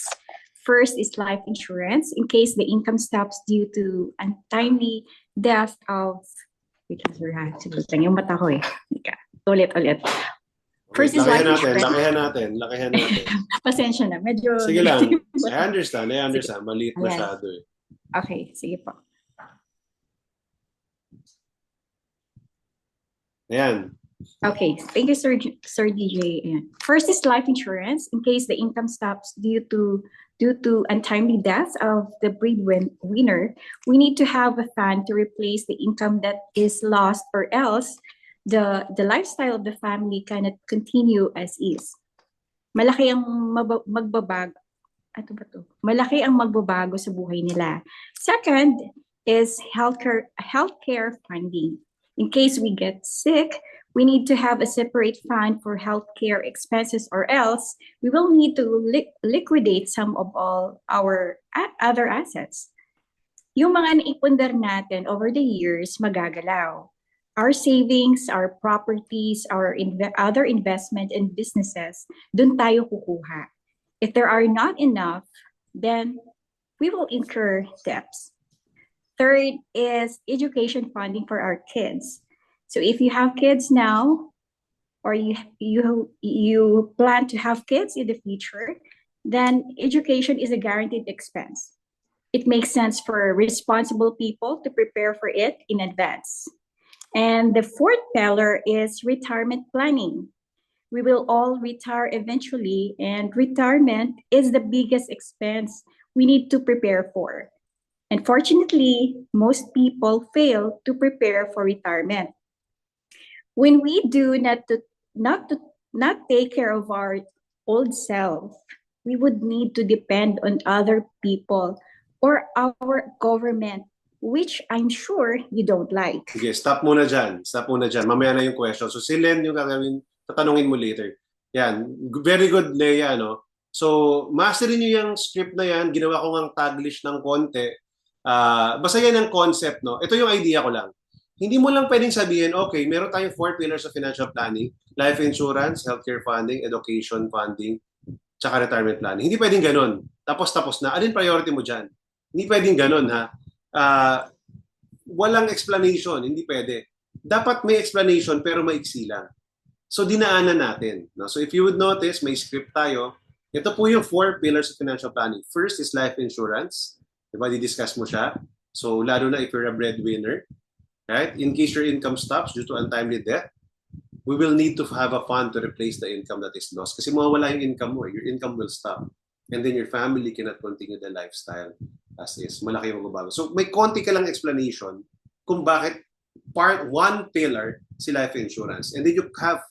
First is life insurance in case the income stops due to untimely death of, wait lang, lang yung mata ko eh. Ulit. First is life insurance. Lakihan natin. Pasensya na, medyo... Sige lang. I understand. Maliit masyado eh. Okay, sige po. Ayan. Okay, thank you, Sir DJ. First is life insurance in case the income stops due to untimely death of the breadwinner. We need to have a fund to replace the income that is lost, or else the lifestyle of the family cannot continue as is. Malaki ang magbabago. Malaki ang magbabago sa buhay nila. Second is healthcare funding. In case we get sick, we need to have a separate fund for healthcare expenses, or else we will need to liquidate some of all our other assets. Yung mga naipundar natin over the years, magagalaw. Our savings, our properties, our other investment and businesses, dun tayo kukuha. If there are not enough, then we will incur debts. Third is education funding for our kids. So if you have kids now, or you plan to have kids in the future, then education is a guaranteed expense. It makes sense for responsible people to prepare for it in advance. And the 4th pillar is retirement planning. We will all retire eventually, and retirement is the biggest expense we need to prepare for. Unfortunately, most people fail to prepare for retirement. When we do not take care of our old self, we would need to depend on other people or our government, which I'm sure you don't like. Sige, stop muna dyan. Mamaya na yung question. So si Len yung tatanungin mo later. Yan. Very good, Leia, no? So, masterin nyo yung script na yan. Ginawa ko ng taglish ng konti. Basta yan ang concept, no? Ito yung idea ko lang. Hindi mo lang pwedeng sabihin, okay, meron tayong 4 pillars of financial planning: life insurance, healthcare funding, education funding, tsaka retirement planning. Hindi pwedeng ganun. Tapos na. Alin priority mo dyan? Hindi pwedeng ganun, ha? Walang explanation. Hindi pwede. Dapat may explanation pero maiksi lang. So, dinaanan natin. No? So, if you would notice, may script tayo. Ito po yung 4 pillars of financial planning. First is life insurance. Diba? Di-discuss mo siya. So, lalo na if you're a breadwinner. Right? In case your income stops due to untimely death, we will need to have a fund to replace the income that is lost. Kasi mawawala yung income mo, your income will stop. And then your family cannot continue the lifestyle as is. Malaki yung magbabago. So may konti ka lang explanation kung bakit one pillar si life insurance. And then you have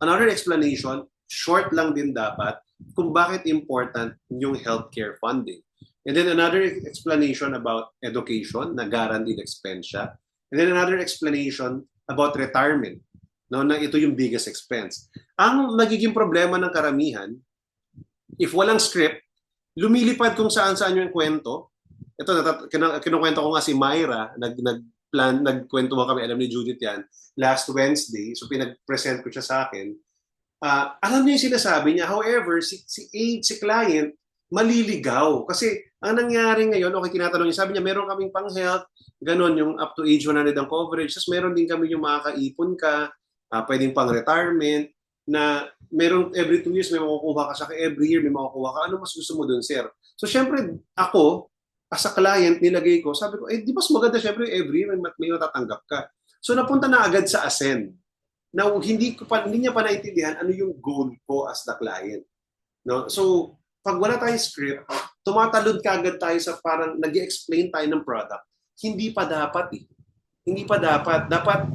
another explanation, short lang din dapat, kung bakit important yung healthcare funding. And then another explanation about education, na guaranteed expense siya. And then another explanation about retirement, no, na ito yung biggest expense. Ang magiging problema ng karamihan, if walang script, lumilipad kung saan-saan yung kwento. Ito, kinukwento ko nga si Myra, nagkwento mo kami, alam ni Judith yan, last Wednesday, so pinag-present ko siya sa akin. Alam niya yung sinasabi niya, however, si client, maliligaw. Kasi ang nangyari ngayon, okay, tinatanong niya, sabi niya, meron kaming pang-health, ganon, yung up to age 100 ang coverage, tapos meron din kami yung makakaipon ka, pwedeng pang-retirement, na meron every 2 years may makukuha ka sa every year may makukuha ka. Ano mas gusto mo dun, sir? So, syempre, ako, as a client, nilagay ko, sabi ko, di mas maganda, syempre, every year may matatanggap ka. So, napunta na agad sa Ascend. Now, hindi niya pa naintindihan ano yung goal ko as the client. No? So, pag wala tayong script, tumatalod ka agad tayo sa parang nag-explain tayo ng product. Hindi pa dapat eh. Hindi pa dapat. Dapat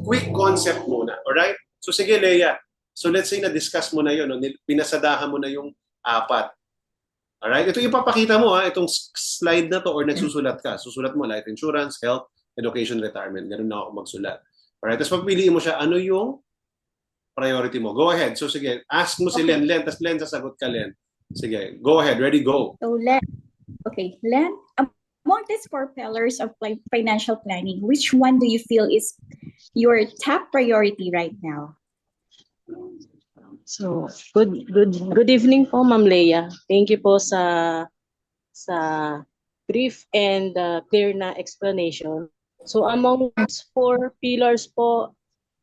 quick concept muna. Alright? So, sige, Leia. So let's say na-discuss mo na yun, no? Pinasadahan mo na yung 4. Alright? Ito ipapakita mo, itong slide na to or nagsusulat ka. Susulat mo life insurance, health, education, retirement. Ganun na ako magsulat. Alright? Tapos pagpiliin mo siya, ano yung priority mo? Go ahead. So sige, ask mo si Len. Len, tapos Len, sasagot ka, Len. Sige, go ahead. Ready, go. So, Len, among these 4 pillars of financial planning, which one do you feel is your top priority right now? So, good evening po, Ma'am Leia. Thank you po sa brief and clear na explanation. So, among 4 pillars po,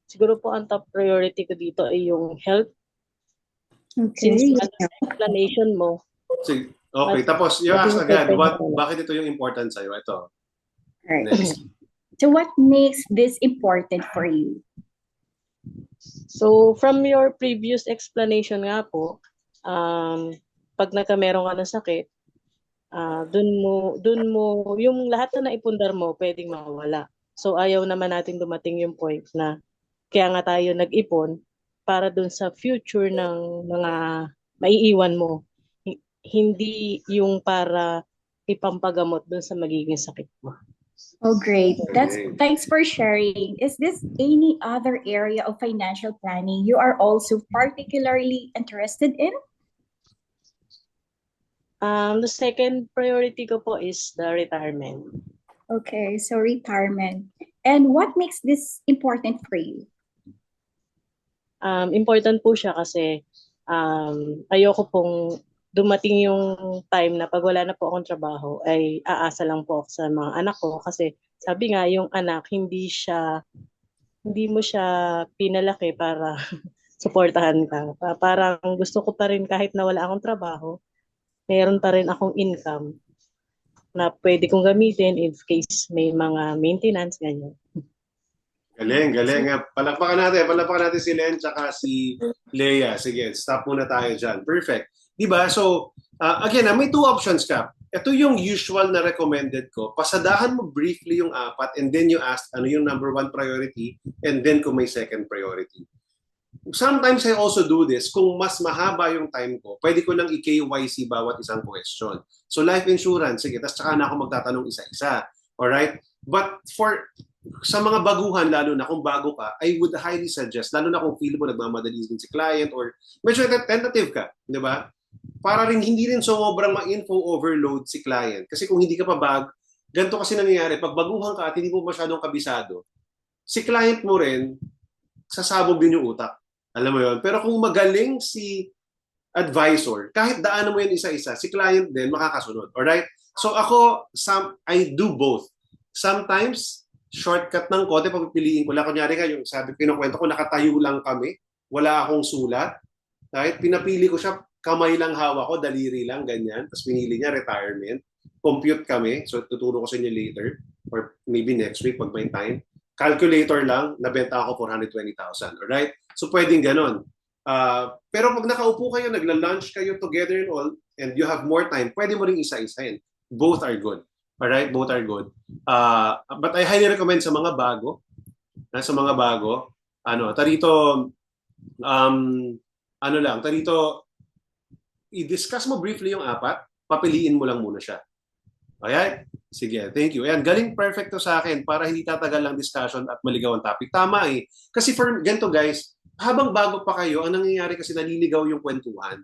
siguro po ang top priority ko dito ay yung health. Okay. Since explanation mo. Sige. Okay, tapos you ask agad, bakit ito yung important sa'yo? Ito. Right. Next. So, what makes this important for you? So, from your previous explanation nga po, pag meron ka ng sakit, dun mo, yung lahat na naipundar mo, pwedeng mawala. So, ayaw naman natin dumating yung point na kaya nga tayo nag-ipon para dun sa future ng mga maiiwan mo. Hindi yung para ipampagamot dun sa magiging sakit mo. Oh, great. Thanks for sharing. Is this any other area of financial planning you are also particularly interested in? The second priority ko po is the retirement. Okay, so retirement. And what makes this important for you? Important po siya kasi ayoko pong dumating yung time na pag wala na po akong trabaho ay aasa lang po ako sa mga anak ko kasi sabi nga yung anak hindi mo siya pinalaki para suportahan ka. Parang gusto ko pa rin kahit na wala akong trabaho, mayroon pa rin akong income na pwede kong gamitin in case may mga maintenance ganyan. Galing. Palakpakan natin si Len tsaka si Leia. Sige, stop muna tayo dyan. Perfect. Diba? So, again, may 2 options ka. Ito yung usual na recommended ko. Pasadahan mo briefly yung 4 and then you ask ano yung number 1 priority and then kung may second priority. Sometimes I also do this. Kung mas mahaba yung time ko, pwede ko nang i-KYC bawat isang question. So, life insurance, sige, tapos tsaka na ako magtatanong isa-isa. Alright? But sa mga baguhan, lalo na kung bago ka, I would highly suggest, lalo na kung feel mo nagmamadali din si client or medyo tentative ka, di ba? Para rin hindi rin sobrang ma-info overload si client. Kasi kung hindi ka pa ganito kasi nangyayari, pag baguhan ka at hindi mo masyadong kabisado, si client mo rin, sasabog din yung utak. Alam mo yon. Pero kung magaling si advisor, kahit daanan mo yan isa-isa, si client din makakasunod. Alright? So ako, I do both. Sometimes, shortcut ng konti, pagpipiliin ko lang. Kunyari nga, yung sabi, kinukwento ko, nakatayo lang kami, wala akong sulat. Right? Pinapili ko siya, kamay lang hawak ko, daliri lang, ganyan. Tapos pinili niya retirement. Compute kami. So tuturo ko sa inyo later or maybe next week pag may time. calculator lang, nabenta ako 420,000. Alright? So pwedeng ganon. Pero pag nakaupo kayo, nagla-lunch kayo together and all, and you have more time, pwede mo rin isa-isahin. Both are good. Alright? Both are good. But I highly recommend sa mga bago, tarito, i-discuss mo briefly yung apat, papiliin mo lang muna siya. Okay? Sige, thank you. Ayan, galing perfecto sa akin para hindi tatagal lang discussion at maligaw ang topic. Tama eh. Kasi for ganito guys, habang bago pa kayo, ang nangyayari kasi naliligaw yung kwentuhan.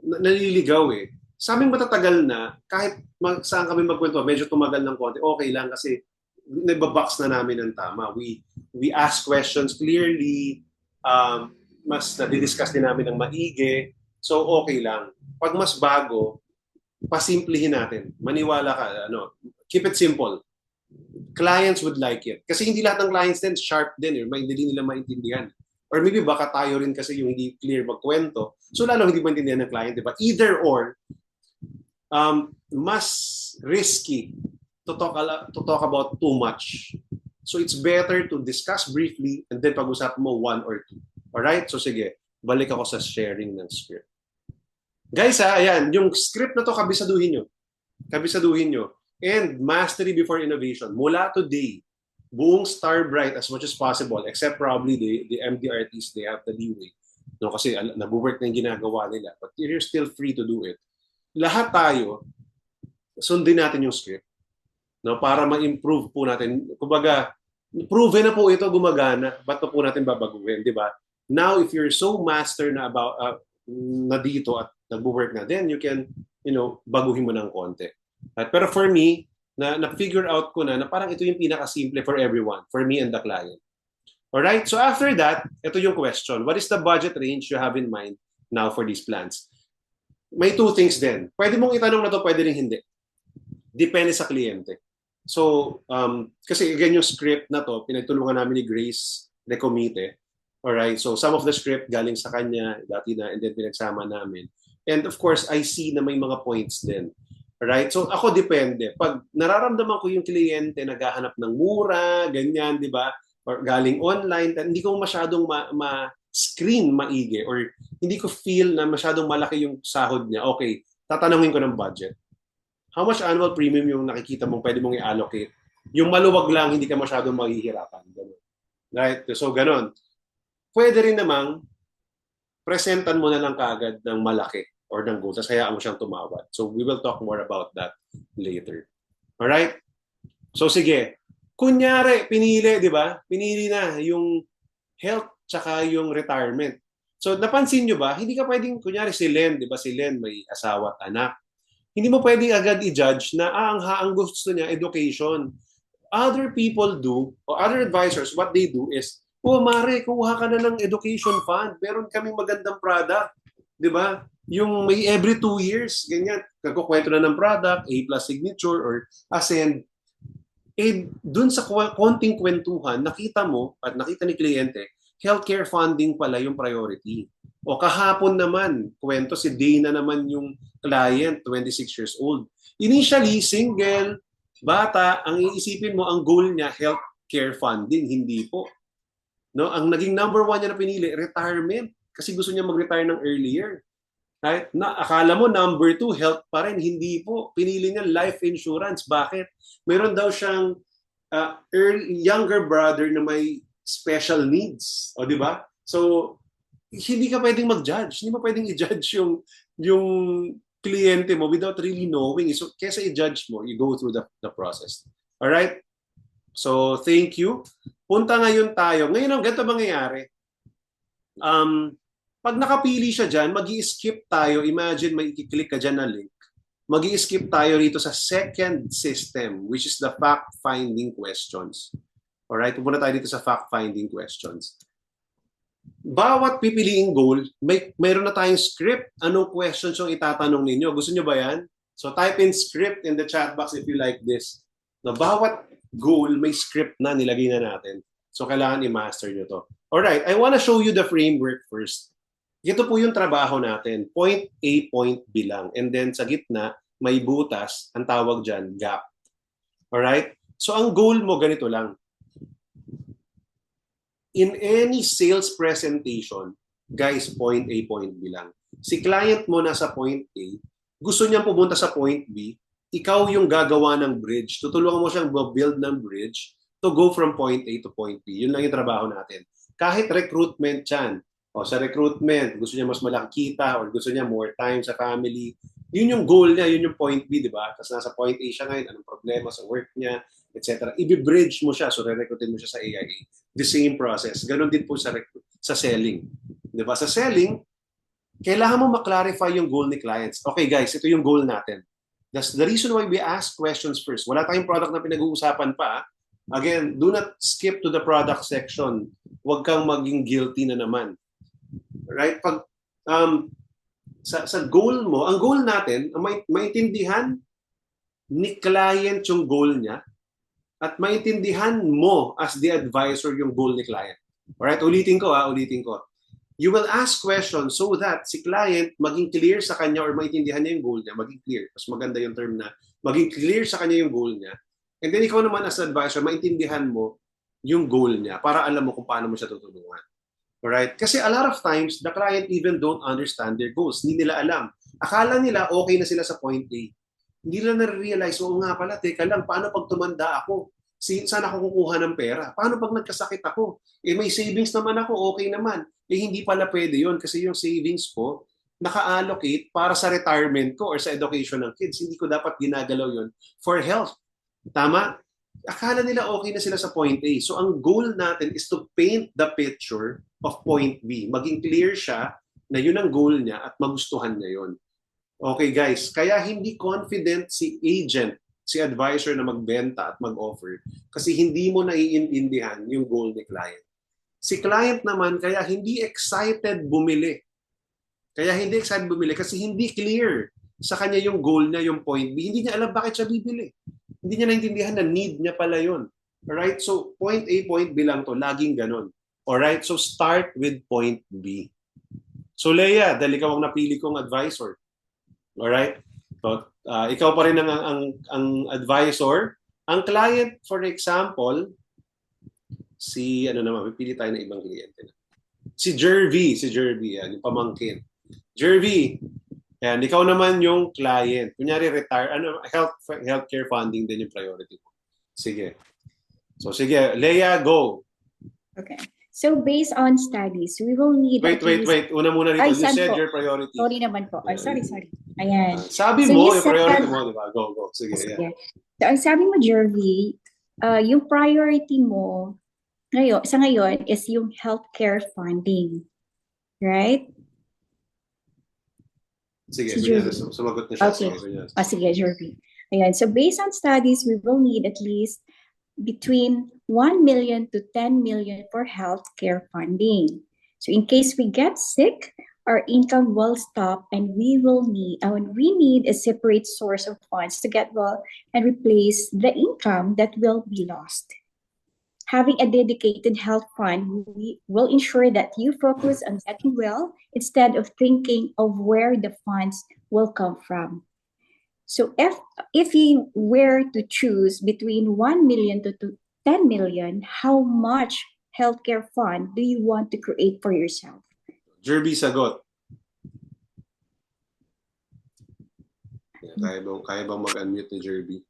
Naliligaw eh. Sa aming matatagal na, kahit saan kami magkwentuhan, medyo tumagal ng konti, okay lang kasi nababox na namin ng tama. We ask questions clearly, mas nadidiscuss din namin ng maigi, so okay lang. Pag mas bago, pasimplihin natin. Maniwala ka, keep it simple. Clients would like it. Kasi hindi lahat ng clients din sharp din, hindi nila maintindihan. Or maybe baka tayo rin kasi yung hindi clear magkwento. So lalo hindi maintindihan ng client, diba? Either or, mas risky to talk about too much. So it's better to discuss briefly and then pag-usap mo one or two. Alright? So sige, balik ako sa sharing ng script. Guys, ayan, yung script na to, kabisaduhin nyo. Kabisaduhin nyo. And mastery before innovation. Mula today, buong Starbright as much as possible, except probably the MDRTs, they have the leeway. No, kasi nabuwork na yung ginagawa nila. But you're still free to do it. Lahat tayo, sundin natin yung script. No, para ma-improve po natin. Kumbaga, proven na po ito, gumagana. Ba't po natin babaguhin, di ba? Now, if you're so master na about na dito at nagwo-work na, then you can, baguhin mo ng konti. Pero for me, na-figure out ko na parang ito yung pinaka-simple for everyone, for me and the client. Alright? So after that, ito yung question. What is the budget range you have in mind now for these plans? May two things din. Pwede mong itanong na to, pwede rin hindi. Depende sa kliyente. So, kasi again, yung script na to, pinagtulungan namin ni Grace Recomite. Alright? So some of the script galing sa kanya, dati na, and then pinagsama namin. And of course, I see na may mga points din. Right? So ako depende. Pag nararamdaman ko yung kliyente naghahanap ng mura, ganyan, di ba? Or galing online, hindi ko masyadong ma-screen maigi or hindi ko feel na masyadong malaki yung sahod niya. Okay, tatanungin ko ng budget. How much annual premium yung nakikita mong pwede mong i-allocate? Yung maluwag lang, hindi ka masyadong maghihirapan. Ganun. Right? So ganun. Pwede rin namang presentan mo na lang kaagad ng malaki or ng goal, tapos hayaan mo siyang tumawad. So we will talk more about that later. Alright? So sige, kunyari, pinili, di ba? Pinili na yung health tsaka yung retirement. So napansin nyo ba, hindi ka pwedeng, kunyari si Len, di ba? Si Len may asawa at anak. Hindi mo pwedeng agad i-judge na ang gusto niya, education. Other people do, or other advisors, what they do is, Mare, kuha ka na ng education fund. Meron kaming magandang product. Di ba? Yung may every 2 years, ganyan, nagkukwento na ng product, A+ signature or Ascend. Dun sa konting kwentuhan, nakita mo at nakita ni kliyente, healthcare funding pala yung priority. O kahapon naman, kwento si Dana naman yung client, 26 years old. Initially, single, bata, ang iisipin mo, ang goal niya, healthcare funding, hindi po. No, ang naging number 1 niya na pinili, retirement. Kasi gusto niya mag-retire ng earlier. Right? Akala mo number 2, health pa rin. Hindi po. Pinili niya life insurance. Bakit? Meron daw siyang younger brother na may special needs. O, di ba? So, hindi ka pwedeng mag-judge. Hindi mo pwedeng i-judge yung kliyente mo without really knowing. So, kesa i-judge mo, you go through the process. Alright? So, thank you. Punta ngayon tayo. Ngayon ang ganito mangyayari. Pag nakapili siya dyan, mag-i-skip tayo. Imagine may i-click ka dyan na link. Mag-i-skip tayo rito sa second system, which is the fact-finding questions. Alright? Pupunta tayo dito sa fact-finding questions. Bawat pipiliing goal, mayroon na tayong script. Anong questions yung itatanong ninyo? Gusto nyo ba yan? So type in script in the chat box if you like this. Na bawat goal, may script na nilagay na natin. So kailangan i-master nyo to. Alright, I want to show you the framework first. Ito po yung trabaho natin. Point A, point B lang. And then sa gitna, may butas. Ang tawag dyan, gap. Alright? So ang goal mo, ganito lang. in any sales presentation, guys, point A, point B lang. Si client mo nasa point A, gusto niyang pumunta sa point B, ikaw yung gagawa ng bridge. Tutulungan mo siyang build ng bridge to go from point A to point B. Yun lang yung trabaho natin. Kahit recruitment yan. O sa recruitment, gusto niya mas malaki kita or gusto niya more time sa family. Yun yung goal niya, yun yung point B, di ba? Tapos nasa point A siya ngayon, anong problema sa work niya, etc. I-bridge mo siya, so re-recruitin mo siya sa AIA. The same process. Ganon din po sa selling. Di ba? Sa selling, kailangan mo maklarify yung goal ni clients. Okay guys, ito yung goal natin. That's the reason why we ask questions first. Wala tayong product na pinag-uusapan pa. Again, do not skip to the product section. Huwag kang maging guilty na naman. Right? Pag sa goal mo, ang goal natin, maintindihan ni client yung goal niya at maintindihan mo as the advisor yung goal ni client. Alright? Ulitin ko. You will ask questions so that si client maging clear sa kanya or maintindihan niya yung goal niya, maging clear. Mas maganda yung term na maging clear sa kanya yung goal niya. And then ikaw naman as advisor, maintindihan mo yung goal niya para alam mo kung paano mo siya tutulungan. Alright? Kasi a lot of times, the client even don't understand their goals. Hindi nila alam. Akala nila okay na sila sa point A. Hindi nila na-realize, oo nga pala, teka lang, paano pag tumanda ako? Saan ako kukuha ng pera? Paano pag nagkasakit ako? May savings naman ako, okay naman. Hindi pala pwede yun kasi yung savings ko, naka-allocate para sa retirement ko or sa education ng kids. Hindi ko dapat ginagalaw yun for health. Tama? Akala nila okay na sila sa point A. So ang goal natin is to paint the picture of point B. Maging clear siya na yun ang goal niya at magustuhan niya yun. Okay guys, kaya hindi confident si agent, si advisor na magbenta at mag-offer kasi hindi mo naiintindihan yung goal ni client. Si client naman kaya hindi excited bumili. Kasi hindi clear sa kanya yung goal niya, yung point B. Hindi niya alam bakit siya bibili. Hindi niya naintindihan na need niya pala yun. Alright? So, point A, point B lang to. Laging ganun. Alright? So, start with point B. So, Leia, dahil ikaw ang napili kong advisor. Alright? So, ikaw pa rin ang advisor. Ang client, for example, pipili tayo ng ibang kliyente. Si Jervy, yan, yung pamangkin. Jervy, yan, ikaw naman yung client. Kunyari, healthcare funding din yung priority mo. Sige. So, sige. Leia, go. Okay. So based on studies, we will need Wait. Una muna rito. You said po. your priority. Sorry naman po. Sorry. Ayan. Sabi So, mo, you yung said- priority mo, di ba? Go. Sige. Sige. Yeah. So, ang sabi mo, Jervy, yung priority mo sa ngayon is yung healthcare funding. Right? Sige, Si kunyari, Jervy. sumagot na siya. Okay. Sige, kunyari. Sige, Jervy. Ayan. So based on studies, we will need at least between 1 million to 10 million for healthcare funding. So in case we get sick, our income will stop and we need a separate source of funds to get well and replace the income that will be lost. Having a dedicated health fund will ensure that you focus on getting well instead of thinking of where the funds will come from. So if you were to choose between 1 million to 10 million, how much healthcare fund do you want to create for yourself? Jervy, sagot. Kaya bang mag-unmute ni Jervy?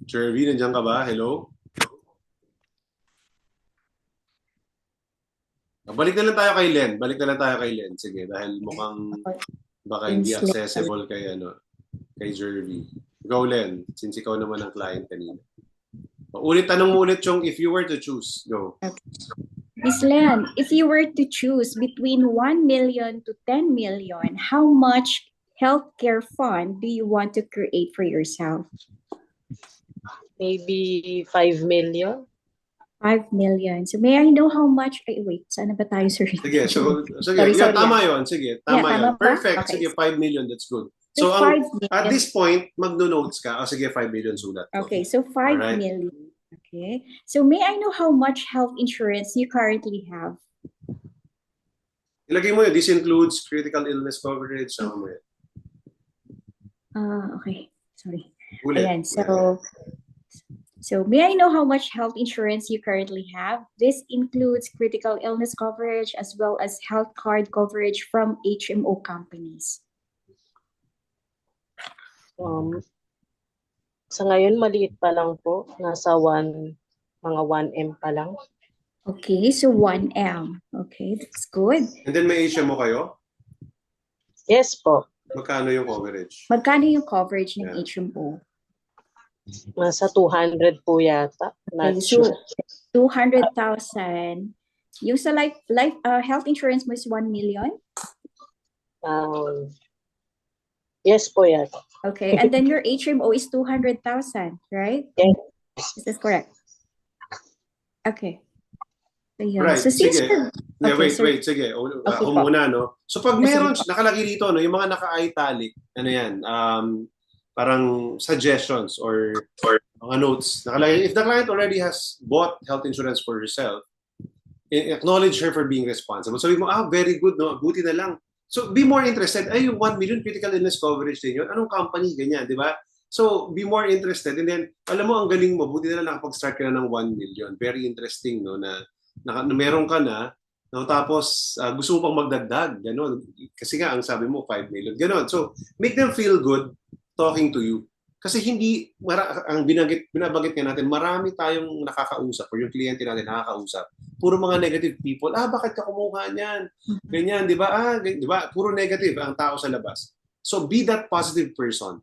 Jervy, nandiyan ka ba? Hello? Balik na lang tayo kay Len. Sige, dahil mukhang baka hindi accessible kay Jervy. Go, Len, since ikaw naman ang client kanina. Tanong mo ulit yung if you were to choose. Go. Okay. Ms. Len, if you were to choose between 1 million to 10 million, how much healthcare fund do you want to create for yourself? Maybe 5 million. 5 million. So may I know how much? Ay, wait, saan na ba tayo, sir? Sige, Sorry, tama yun. Sige, tama Yeah, yun. tama ba? Perfect. Okay. Sige, 5 million, that's good. So, So, 5 million. at this point, magno-notes ka. Sige, 5 million sulat ko. Okay, so 5 Alright. million. Okay. So may I know how much health insurance you currently have? Ilagay mo yun, this includes critical illness coverage. Sama mo yun. Okay. Sorry. Ulit. Ayan, so may I know how much health insurance you currently have? This includes critical illness coverage as well as health card coverage from HMO companies. Sa ngayon, maliit pa lang po. Nasa mga 1M pa lang. Okay, so 1M. Okay, that's good. And then may HMO kayo? Yes po. Magkano yung coverage? Magkano yung coverage ng Yeah. HMO? Nasa 200 po yata. Okay, Not so sure. 200,000. Yung sa health insurance mo is 1 million? Yes po yata. Okay, and then your HMO is 200,000, right? Yes. Is that correct? Okay. So, yun. Right, So since sige. you're- Okay, Wait, sige. Ako po. muna, no? So pag Sige meron, po. nakalagay dito, no, yung mga naka-italic, ano yan, parang suggestions or mga notes. Nakalagay, if the client already has bought health insurance for herself, acknowledge her for being responsible. Sabi mo, very good, no? Buti na lang. So be more interested. Ay, yung 1 million critical illness coverage din yun. Anong company? Ganyan, di ba? So be more interested. And then, alam mo, ang galing mo, buti na lang nakapag-start ka na ng 1 million. Very interesting, no? Na meron ka na, no? Tapos gusto mo pang magdagdag, gano'n. Kasi nga, ang sabi mo, 5 million, gano'n. So, make them feel good talking to you. Kasi hindi, ang binabanggit nga natin, marami tayong nakakausap or yung kliyente natin nakakausap. Puro mga negative people. Bakit ka kumuha niyan? Ganyan, di ba? Di ba? Puro negative ang tao sa labas. So, be that positive person.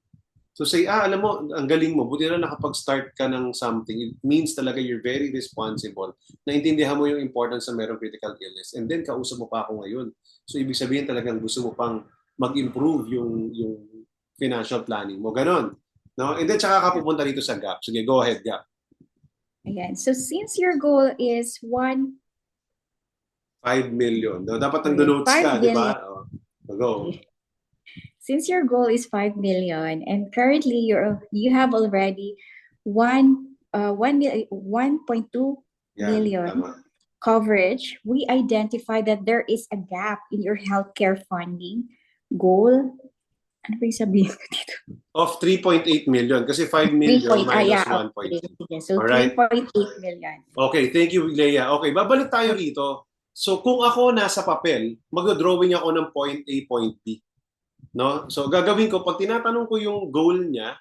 So say, alam mo, ang galing mo, buti na nakapag-start ka ng something. It means talaga you're very responsible. Naintindihan mo yung importance na merong critical illness. And then, kausap mo pa ako ngayon. So, ibig sabihin talagang gusto mo pang mag-improve yung financial planning mo. Ganon. No? And then, tsaka ka pupunta dito sa GAP. Sige, go ahead, GAP. Ayan. So since your goal is 5 million. No? Dapat ang 5 notes ka, di ba? billion. Go. Since your goal is 5 million and currently you have already 1.2 million Tama. coverage, we identify that there is a gap in your healthcare funding goal. Ano ba yung sabihin ko dito? Of 3.8 million. Kasi 5 million minus 1.2. Okay. So Alright. 3.8 million. Okay, thank you, Leia. Okay, babalik tayo rito. So, kung ako nasa papel, mag-drawing ako ng point A, point B. No? So, gagawin ko, pag tinatanong ko yung goal niya,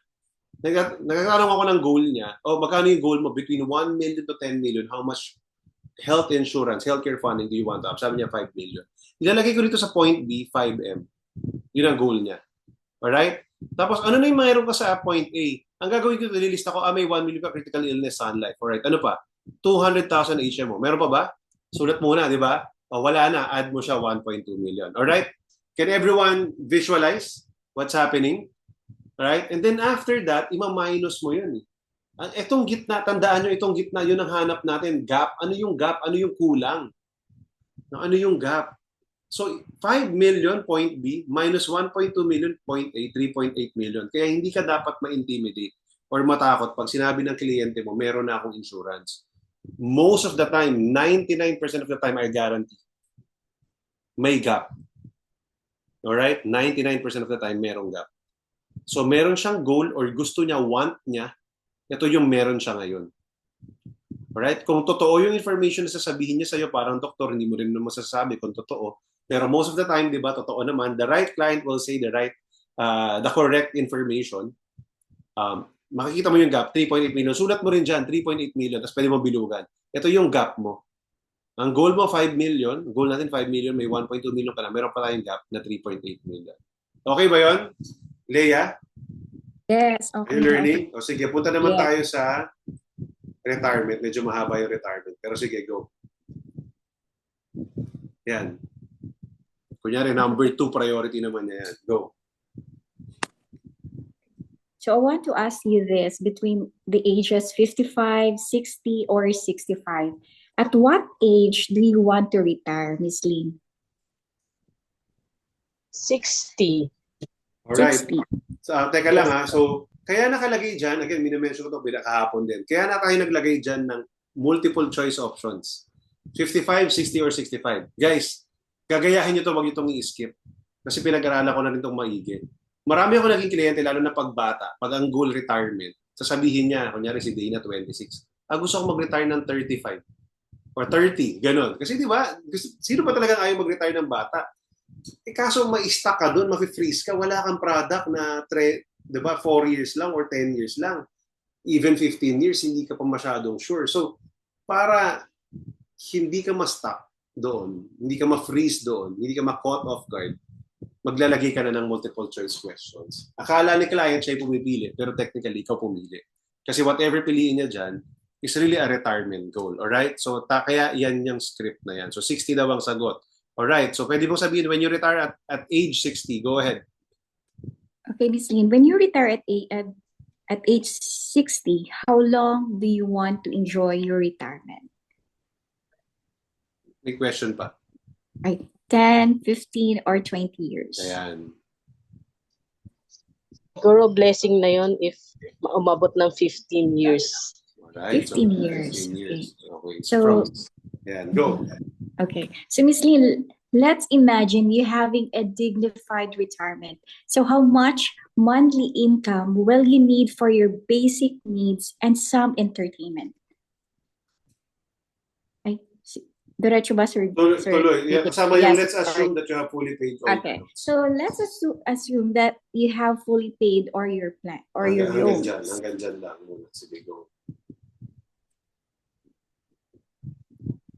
nagtatanong ako ng goal niya, magkano yung goal mo? Between 1 million to 10 million, how much health insurance, healthcare funding do you want to have? Sabi niya, 5 million. Ilalagay ko dito sa point B, 5M. Yun ang goal niya. Alright? Tapos, ano na yung mayroon ka sa point A? Ang gagawin ko, nililista ko, may 1 million ka critical illness Sun Life. Alright, ano pa? 200,000 HMO. Meron pa ba? Sulat muna, di ba? Wala na, add mo siya 1.2 million. Alright? Can everyone visualize what's happening? Alright? And then after that, ima-minus mo yun. Itong gitna, tandaan nyo, itong gitna, yun ang hanap natin. Gap. Ano yung gap? Ano yung kulang? Ano yung gap? So, 5 million, point B, minus 1.2 million, point A, 3.8 million. Kaya hindi ka dapat ma-intimidate or matakot pag sinabi ng kliyente mo, meron na akong insurance. Most of the time, 99% of the time, I guarantee, may gap. Alright? 99% of the time, merong gap. So, meron siyang goal or gusto niya, want niya, ito yung meron siya ngayon. Alright? Kung totoo yung information na sasabihin niya sa'yo, parang doktor, hindi mo rin naman masasabi kung totoo. Pero most of the time, di ba, totoo naman, the right client will say the correct information. Makikita mo yung gap, 3.8 million. Sulat mo rin dyan, 3.8 million, tapos pwede mo bilugan. Ito yung gap mo. Ang goal mo, 5 million. Goal natin, 5 million. May 1.2 million ka na. Meron pa tayong gap na 3.8 million. Okay ba yun? Leia? Yes, Are okay. you learning? O sige, punta naman Yes. tayo sa retirement. Medyo mahaba yung retirement. Pero sige, go. Yan. Kunyari, number 2 priority naman niya yan. Go. So I want to ask you this, between the ages 55, 60, or 65, at what age do you want to retire, Ms. Lynn? 60. Alright. 60. So, teka lang ha. So, kaya nakalagay dyan, again, minimension ko ito bila kahapon din. Kaya na tayo naglagay dyan ng multiple choice options. 55, 60, or 65. Guys, gagayahin nyo to, wag nyo itong i-skip. Kasi pinag-aralan ko na rin itong maigi. Marami ako naging kliyente, lalo na pagbata, pag ang goal retirement, sasabihin niya, kunyari si Dana 26, gusto ko mag-retire ng 35 or 30, ganun. Kasi di ba, sino ba talagang ayaw mag-retire ng bata? Kaso ma-stuck ka doon, ma-freeze ka, wala kang product na, di ba, 4 years lang or 10 years lang. Even 15 years, hindi ka pa masyadong sure. So, para hindi ka ma-stuck doon, hindi ka ma-freeze doon, hindi ka ma-caught off guard, maglalagay ka na ng multiple choice questions. Akala ni client siya pumipili, pero technically ikaw pumili. Kasi whatever piliin niya dyan is really a retirement goal. Alright? So, kaya yan yung script na yan. So, 60 daw ang sagot. Alright? So, pwede mong sabihin, when you retire at age 60, go ahead. Okay, Miss Lynn, when you retire at age 60, how long do you want to enjoy your retirement? May question pa. Right, 10, 15, or 20 years? Ayan. Siguro blessing na yon if umabot ng 15 years. Alright? 15 years. 15 years. Okay. So, Ayan, go. okay. So, Miss Lynn, let's imagine you having a dignified retirement. So, how much monthly income will you need for your basic needs and some entertainment? Diretso ba, sir? Tuloy. Yeah, kasama yung let's Yes, assume sorry. that you have fully paid all. Okay. So, let's assume that you have fully paid or your plan or your loans. Hanggang dyan lang muna. Sige, go.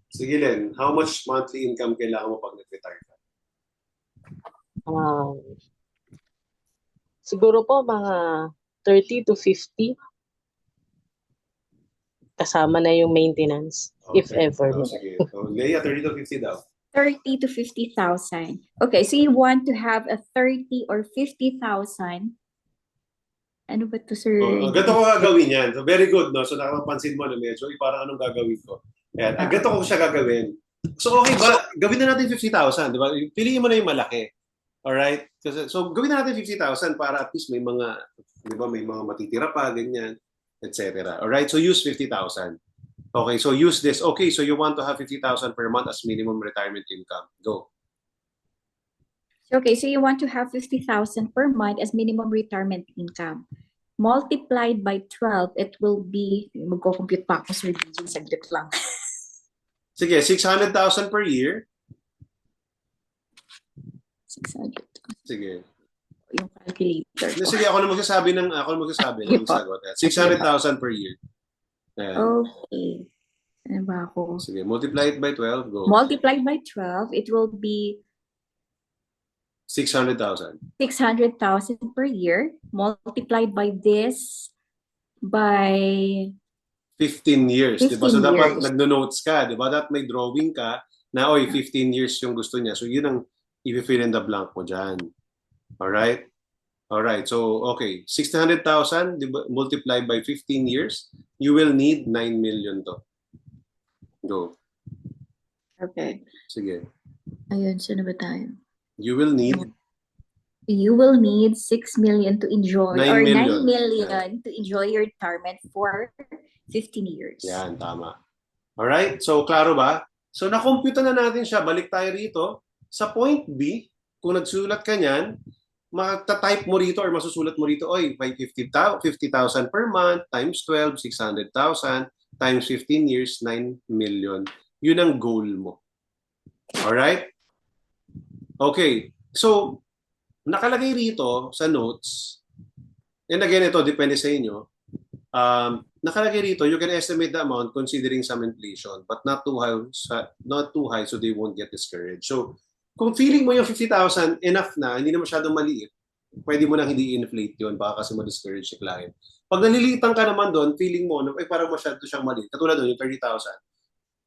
Sige, Len. How much monthly income kailangan mo pag nag-retire ka? Siguro po mga 30 to 50. Kasama na yung maintenance, if ever. Sige. So, Leia, 30 to 50 daw. 30 to 50,000. Okay, so you want to have a 30 or 50,000. Ano ba to, sir? Ganito ko gagawin yan. So, very good, no? So, nakapansin mo na medyo, parang anong gagawin ko. Ayan, ganito ko siya gagawin. So, okay ba? Gawin na natin 50,000, di ba? Piliin mo na yung malaki. Alright? So, gawin na natin 50,000 para at least may mga, di ba, may mga matitira pa, ganyan, etc. Alright? So, use 50,000. Okay, so use this. Okay, so you want to have 50,000 per month as minimum retirement income. Go. Okay, so you want to have 50,000 per month as minimum retirement income. Multiplied by 12, it will be, magko-compute pa ako, sir, saglit lang. Sige, 600,000 per year. 600. Sige. Yung calculator ko. Sige, ako na magsasabi ng sagot. 600,000 per year. Ayan. Okay. Ano ba ako? Sige, multiply it by 12. Go. Multiplied by 12, it will be 600,000. 600,000 per year. Multiplied by this by 15 years. 15 diba? So, dapat years. nagno-notes ka. Diba? Dapat may drawing ka na, 15 years yung gusto niya. So, yun ang i-fill in the blank mo dyan. Alright? Alright. So, okay. 600,000 diba, multiplied by 15 years, you will need 9 million to. Go. Okay. Sige. Ayun, saan na ba tayo? You will need You will need 6 million to enjoy 9 or million. 9 million to enjoy your retirement for 15 years. Yan, tama. Alright? So, klaro ba? So, nakomputa na natin siya. Balik tayo rito. Sa point B, kung nagsulat ka niyan, matatype mo rito or masusulat mo rito, 50,000 per month times 12, 600,000 times 15 years, 9 million. Yun ang goal mo. Alright? Okay. So, nakalagay rito sa notes, and again, ito, depende sa inyo, nakalagay rito, you can estimate the amount considering some inflation, but not too high so they won't get discouraged. So, kung feeling mo yung 50,000 enough na, hindi na masyadong maliit, pwede mo nang hindi inflate yun, baka kasi ma-discourage si client. Pag nalilitan ka naman doon, feeling mo, parang masyado siyang maliit. Katulad doon, yung 30,000.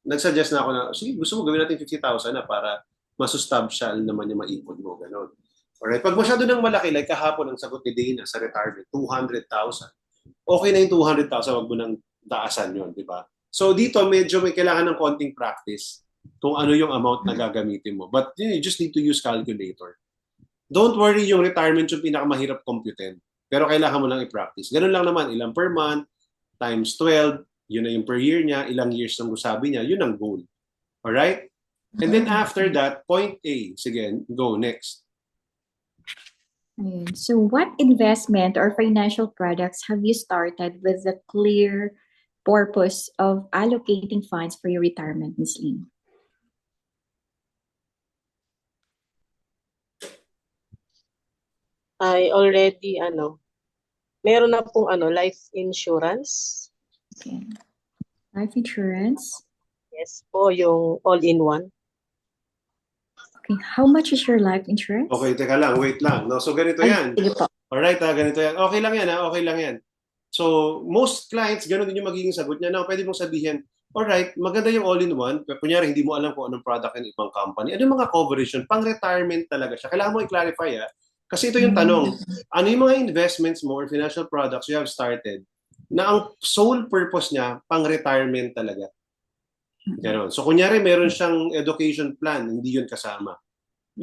Nag-suggest na ako na, sige, gusto mo gawin natin 50,000 na para masusubstantial naman yung maipon mo. Ganon. Alright, pag masyado nang malaki, like kahapon ang sagot ni Dana sa retirement, 200,000. Okay na yung 200,000, wag mo nang taasan yun, di ba? So dito, medyo may kailangan ng konting practice kung ano yung amount na gagamitin mo. But you just need to use calculator. Don't worry, yung retirement yung pinakamahirap computin. Pero kailangan mo lang i-practice. Ganun lang naman, ilang per month, times 12, yun na yung per year niya, ilang years nang sabi niya, yun ang goal. Alright? And then after that, point A. Sige, go next. Ayun. So what investment or financial products have you started with the clear purpose of allocating funds for your retirement, Ms. Lim? I already, meron na pong life insurance. Okay. Life insurance. Yes po, yung all-in-one. Okay. How much is your life insurance? Okay, teka lang, wait lang. No? So ganito Ay, yan. sige po. Alright, ganito yan. Okay lang yan, okay lang yan. So, most clients, ganun din yung magiging sagot niya. Now, pwede mong sabihin, alright, maganda yung all-in-one. Kunyari, hindi mo alam kung anong product ng ibang company. Ano yung mga coverage yun? Pang-retirement talaga siya. Kailangan mo i-clarify, Kasi ito yung tanong. Ano yung mga investments mo or financial products you have started na ang sole purpose niya, pang-retirement talaga? Ganon. So, kunyari, meron siyang education plan, hindi yun kasama.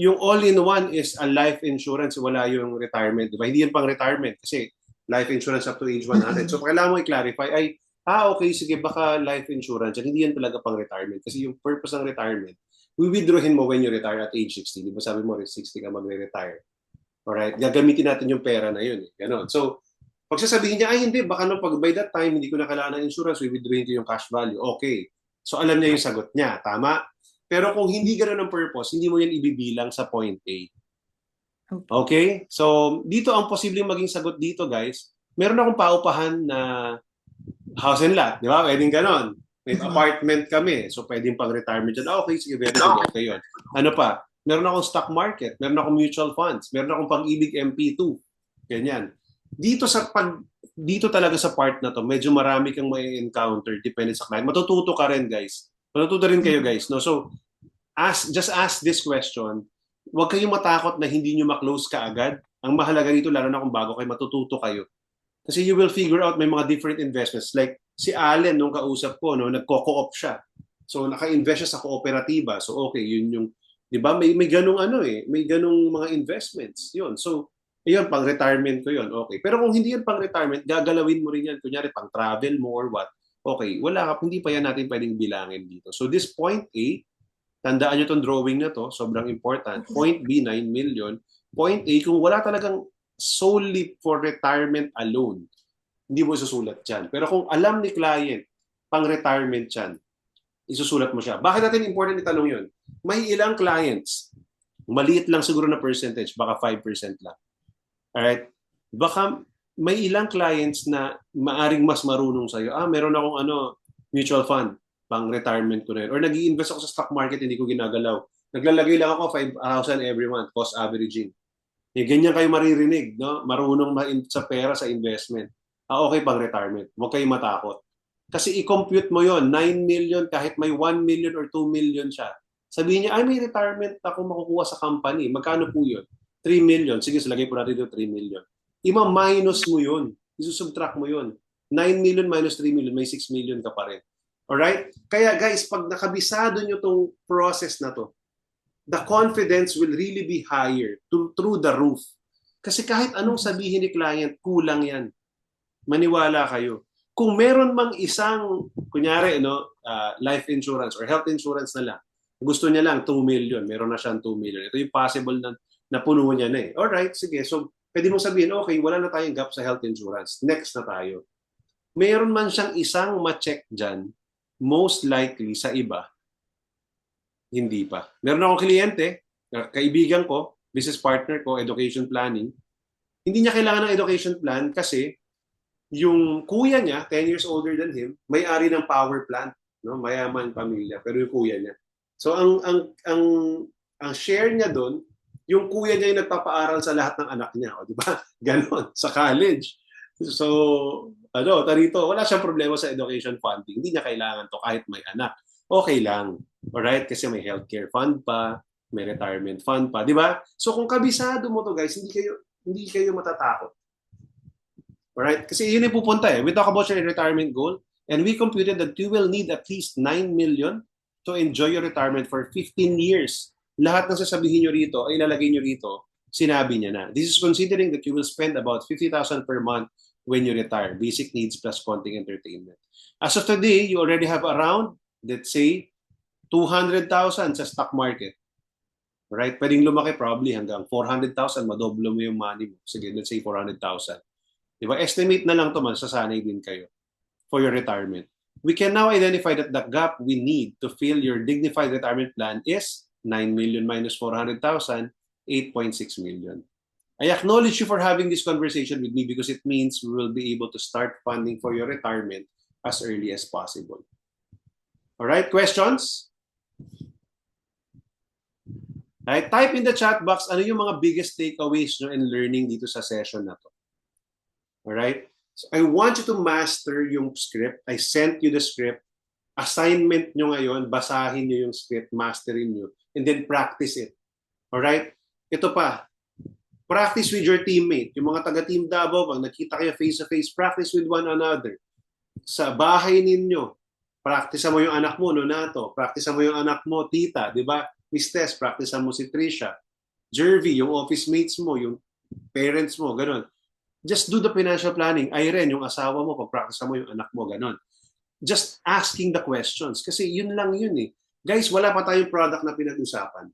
Yung all-in-one is a life insurance, wala yung retirement. Diba? Hindi yun pang-retirement kasi life insurance up to age 100. So, kailangan mo i-clarify ay, okay, sige, baka life insurance. At hindi yan talaga pang-retirement. Kasi yung purpose ng retirement, withdrawin mo when you retire at age 60. Di ba sabi mo, 60 ka magre-retire. Alright? Gagamitin natin yung pera na yun. Ganon. So, pag sasabihin niya, ay hindi, baka no, pag by that time, hindi ko na kailangan ng insurance, withdrawin ko yung cash value. Okay. So, alam niya yung sagot niya. Tama? Pero kung hindi ganoon ang purpose, hindi mo yan ibibilang sa point A. Okay? So, dito ang posibleng maging sagot dito, guys. Meron akong paupahan na house and lot. Di ba? Pwedeng ganon. May apartment kami. So, pwedeng pang-retirement dyan. Okay, sige, very good. Okay yun. Ano pa? Meron akong stock market. Meron akong mutual funds. Meron akong pag-ibig MP2. Ganyan. Dito talaga sa part na to, medyo marami kang may encounter depende sa client. Matututo ka rin, guys. Matututo rin kayo, guys. No? So, just ask this question. Huwag kayong matakot na hindi nyo ma-close ka agad. Ang mahalaga dito, lalo na kung bago kayo, matututo kayo. Kasi you will figure out may mga different investments. Like si Allen, nung kausap ko, nagko-co-op siya. So, naka-invest siya sa kooperatiba. So, okay, yun yung, di ba? May ganung may ganung mga investments. Yun. So, yun, pang-retirement ko yun. Okay. Pero kung hindi yan pang-retirement, gagalawin mo rin yan. Kunyari, pang-travel mo or what. Okay, hindi pa yan natin pwedeng bilangin dito. So, this point A, tandaan nyo itong drawing na to, sobrang important. Point B, 9 million. Point A, kung wala talagang solely for retirement alone, hindi mo isusulat dyan. Pero kung alam ni client, pang-retirement dyan, isusulat mo siya. Bakit natin important itanong yun? May ilang clients, maliit lang siguro na percentage, baka 5% lang. Alright? Baka may ilang clients na maaring mas marunong sa'yo. Meron akong mutual fund, pang-retirement ko na yun. Or nag-i-invest ako sa stock market, hindi ko ginagalaw. Naglalagay lang ako 5,000 every month, cost averaging. Ganyan kayo maririnig, no? Marunong sa pera, sa investment. Okay, pang-retirement. Huwag kayong matakot. Kasi i-compute mo yon 9 million, kahit may 1 million or 2 million siya. Sabihin niya, may retirement ako makukuha sa company. Magkano po yun? 3 million. Sige, lagay po natin dito 3 million. Ima-minus mo yun. Isusubtract mo yun. 9 million minus 3 million, may 6 million ka pa rin. Alright? Kaya guys, pag nakabisado nyo tong process na to, the confidence will really be higher through the roof. Kasi kahit anong sabihin ni client, kulang yan. Maniwala kayo. Kung meron mang isang, kunyari, life insurance or health insurance na lang, gusto niya lang 2 million, meron na siyang 2 million. Ito yung possible na puno niya na eh. Alright, sige. So, pwede mong sabihin, okay, wala na tayong gap sa health insurance. Next na tayo. Meron man siyang isang ma-check dyan, most likely sa iba, hindi pa. Meron akong kliyente, kaibigan ko, business partner ko, education planning. Hindi niya kailangan ng education plan kasi yung kuya niya, 10 years older than him, may-ari ng power plant, no? Mayaman pamilya, pero yung kuya niya. So ang share niya doon, yung kuya niya yung nagpapaaral sa lahat ng anak niya, di ba? Ganon, sa college. So, tarito, wala siyang problema sa education funding. Hindi niya kailangan to kahit may anak. Okay lang. Alright? Kasi may healthcare fund pa, may retirement fund pa, di ba? So kung kabisado mo to guys, hindi kayo matatakot. Alright? Kasi yun yung pupunta eh. We talk about your retirement goal and we computed that you will need at least 9 million to enjoy your retirement for 15 years. Lahat ng sasabihin nyo rito, ay ilalagay nyo rito, sinabi niya na. This is considering that you will spend about 50,000 per month when you retire. Basic needs plus konting entertainment. As of today, you already have around, let's say, 200,000 sa stock market. Right? Pwedeng lumaki probably hanggang 400,000, madoblo mo yung money mo. Sige, let's say 400,000. Diba? Estimate na lang to, masasanay din kayo for your retirement. We can now identify that the gap we need to fill your dignified retirement plan is 9 million minus 400,000, 8.6 million. I acknowledge you for having this conversation with me because it means we will be able to start funding for your retirement as early as possible. All right, questions? Right? Type in the chat box ano yung mga biggest takeaways nyo and learning dito sa session na to. Alright? So I want you to master yung script. I sent you the script. Assignment nyo ngayon, basahin nyo yung script, masterin nyo, and then practice it. Alright? Ito pa. Practice with your teammate. Yung mga taga-team Davao, pag nakita kayo face-to-face, practice with one another. Sa bahay ninyo, practice mo yung anak mo, Nonato. Practice mo yung anak mo, Tita. Di ba? Miss Tess, practice mo si Trisha. Jervy, yung office mates mo, yung parents mo, ganun. Just do the financial planning. Irene, yung asawa mo, pag-practice mo yung anak mo, ganun. Just asking the questions. Kasi yun lang yun eh. Guys, wala pa tayong product na pinag-usapan.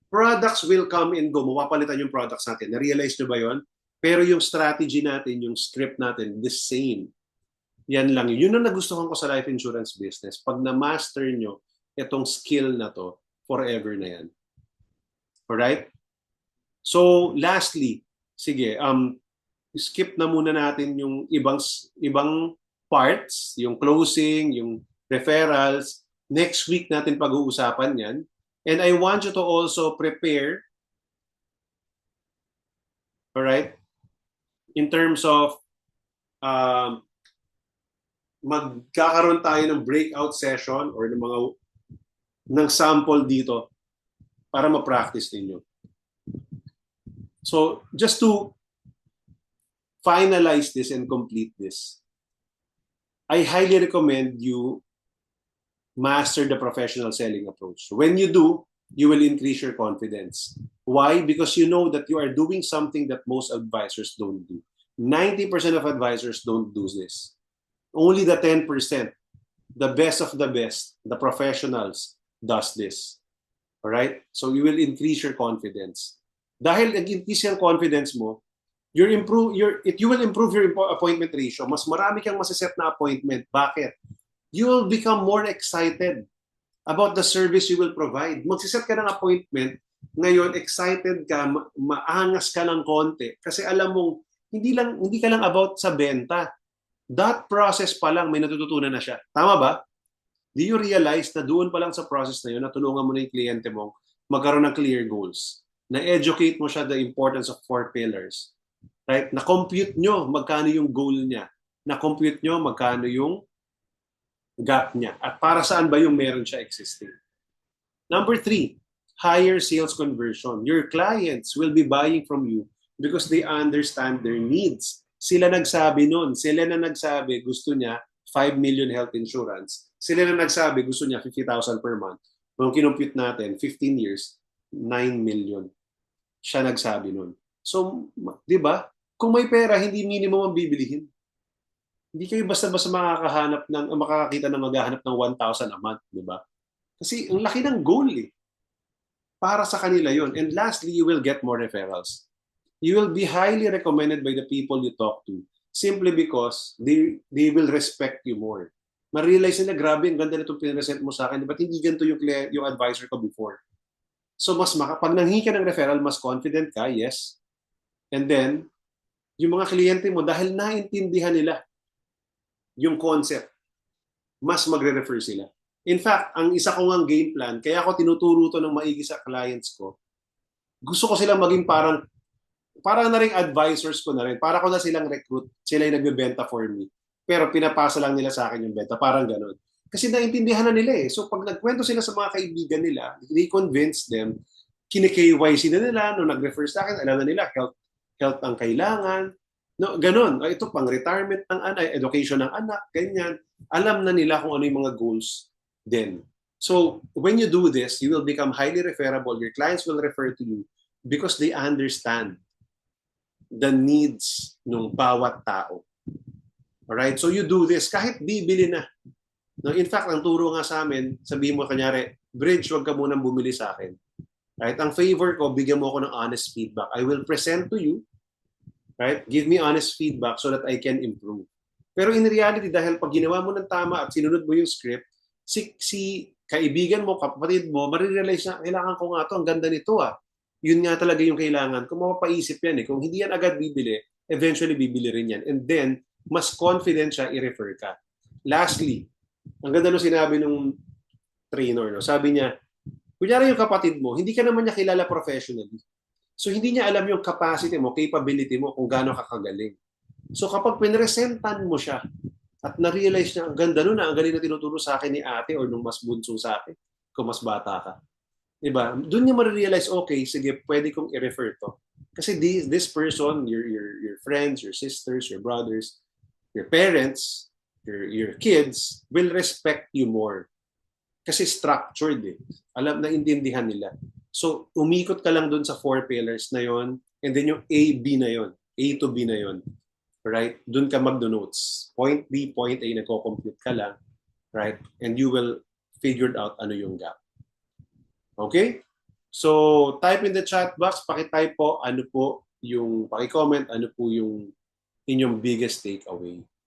Products will come and go. Mapapalitan yung products natin. Na-realize nyo ba yun? Pero yung strategy natin, yung script natin, the same. Yan lang yun. Yun ang nagustuhan ko sa life insurance business. Pag na-master nyo itong skill na to, forever na yan. Alright? So, lastly, sige, skip na muna natin yung ibang parts, yung closing, yung referrals. Next week natin pag-uusapan yan. And I want you to also prepare, alright, in terms of magkakaroon tayo ng breakout session or ng sample dito para ma-practice ninyo. So, just to finalize this and complete this, I highly recommend you master the professional selling approach. When you do, you will increase your confidence. Why? Because you know that you are doing something that most advisors don't do. 90% of advisors don't do this. Only the 10%, the best of the best, the professionals, does this. Alright? So you will increase your confidence. Dahil nag-increase yung confidence mo, you will improve your appointment ratio. Mas marami kang masiset na appointment. Bakit? You will become more excited about the service you will provide. Magsiset ka ng appointment, ngayon excited ka, maangas ka ng konti. Kasi alam mong, hindi ka lang about sa benta. That process pa lang, may natututunan na siya. Tama ba? Do you realize na doon pa lang sa process na yun, natulungan mo na yung kliyente mo magkaroon ng clear goals? Na-educate mo siya the importance of 4 pillars. Right? Na-compute nyo magkano yung goal niya. Na-compute nyo magkano yung gap niya. At para saan ba yung meron siya existing? Number 3, higher sales conversion. Your clients will be buying from you because they understand their needs. Sila nagsabi nun. Sila na nagsabi gusto niya 5 million health insurance. Sila na nagsabi gusto niya 50,000 per month. Kung kinumpute natin, 15 years, 9 million. Siya nagsabi nun. So, di ba? Kung may pera, hindi minimum ang bibilihin. Hindi kayo basta-basta makakakita ng maghahanap ng 1,000 a month, di ba? Kasi ang laki ng goal eh. Para sa kanila yon. And lastly, you will get more referrals. You will be highly recommended by the people you talk to simply because they will respect you more. Ma-realize nila, grabe, ang ganda na itong pinresent mo sa akin. Ba't hindi ganito yung advisor ko before? So, pag nanghingi ka ng referral, mas confident ka, yes. And then, yung mga kliyente mo, dahil naintindihan nila yung concept, mas magre-refer sila. In fact, ang isa ko ngang game plan, kaya ako tinuturo to ng maigi sa clients ko, gusto ko silang maging parang na rin advisors ko na rin. Para ko na silang recruit, sila yung nagbebenta for me. Pero pinapasa lang nila sa akin yung benta. Parang ganun. Kasi naintindihan na nila eh. So pag nagkwento sila sa mga kaibigan nila, they convince them, kini-KYC na nila, no, nag-refer sa akin, alam na nila, health ang kailangan. No, ganun. Ito pang retirement ng anak, education ng anak, ganyan. Alam na nila kung ano yung mga goals din. So when you do this, you will become highly referable. Your clients will refer to you because they understand the needs ng bawat tao. Alright? So you do this, kahit bibili na No, in fact, ang turo nga sa amin, sabihin mo kanyari, Bridge, wag ka munang bumili sa akin. Right? Ang favor ko, bigyan mo ako ng honest feedback. I will present to you, right? Give me honest feedback so that I can improve. Pero in reality, dahil pag ginawa mo ng tama at sinunod mo yung script, si kaibigan mo, kapatid mo, marirealize na, kailangan ko nga to, ang ganda nito ah. Yun nga talaga yung kailangan. Kung mapapaisip yan eh, kung hindi yan agad bibili, eventually bibili rin yan. And then, mas confident siya, i-refer ka. Lastly, ang ganda nung sinabi nung trainer, no? Sabi niya, kunyari yung kapatid mo, hindi ka naman niya kilala professionally. So hindi niya alam yung capacity mo, capability mo, kung gaano ka kagaling. So kapag pinresentan mo siya at na-realize niya, ang ganda nun, ang galing na tinuturo sa akin ni ate or nung mas bunso sa akin, kung mas bata ka. Diba? Doon niya ma-realize, okay, sige, pwede kong i-refer to. Kasi this person, your friends, your sisters, your brothers, your parents, your kids will respect you more. Kasi structured eh. Alam na intindihan nila. So, umikot ka lang dun sa 4 pillars na yon, and then yung A, B na yon, A to B na yon. Right? Dun ka magdo-notes. Point B, point A, nagko-compute ka lang. Right? And you will figure out ano yung gap. Okay? So, type in the chat box, paki-type po ano po yung, paki-comment ano po yung inyong biggest takeaway.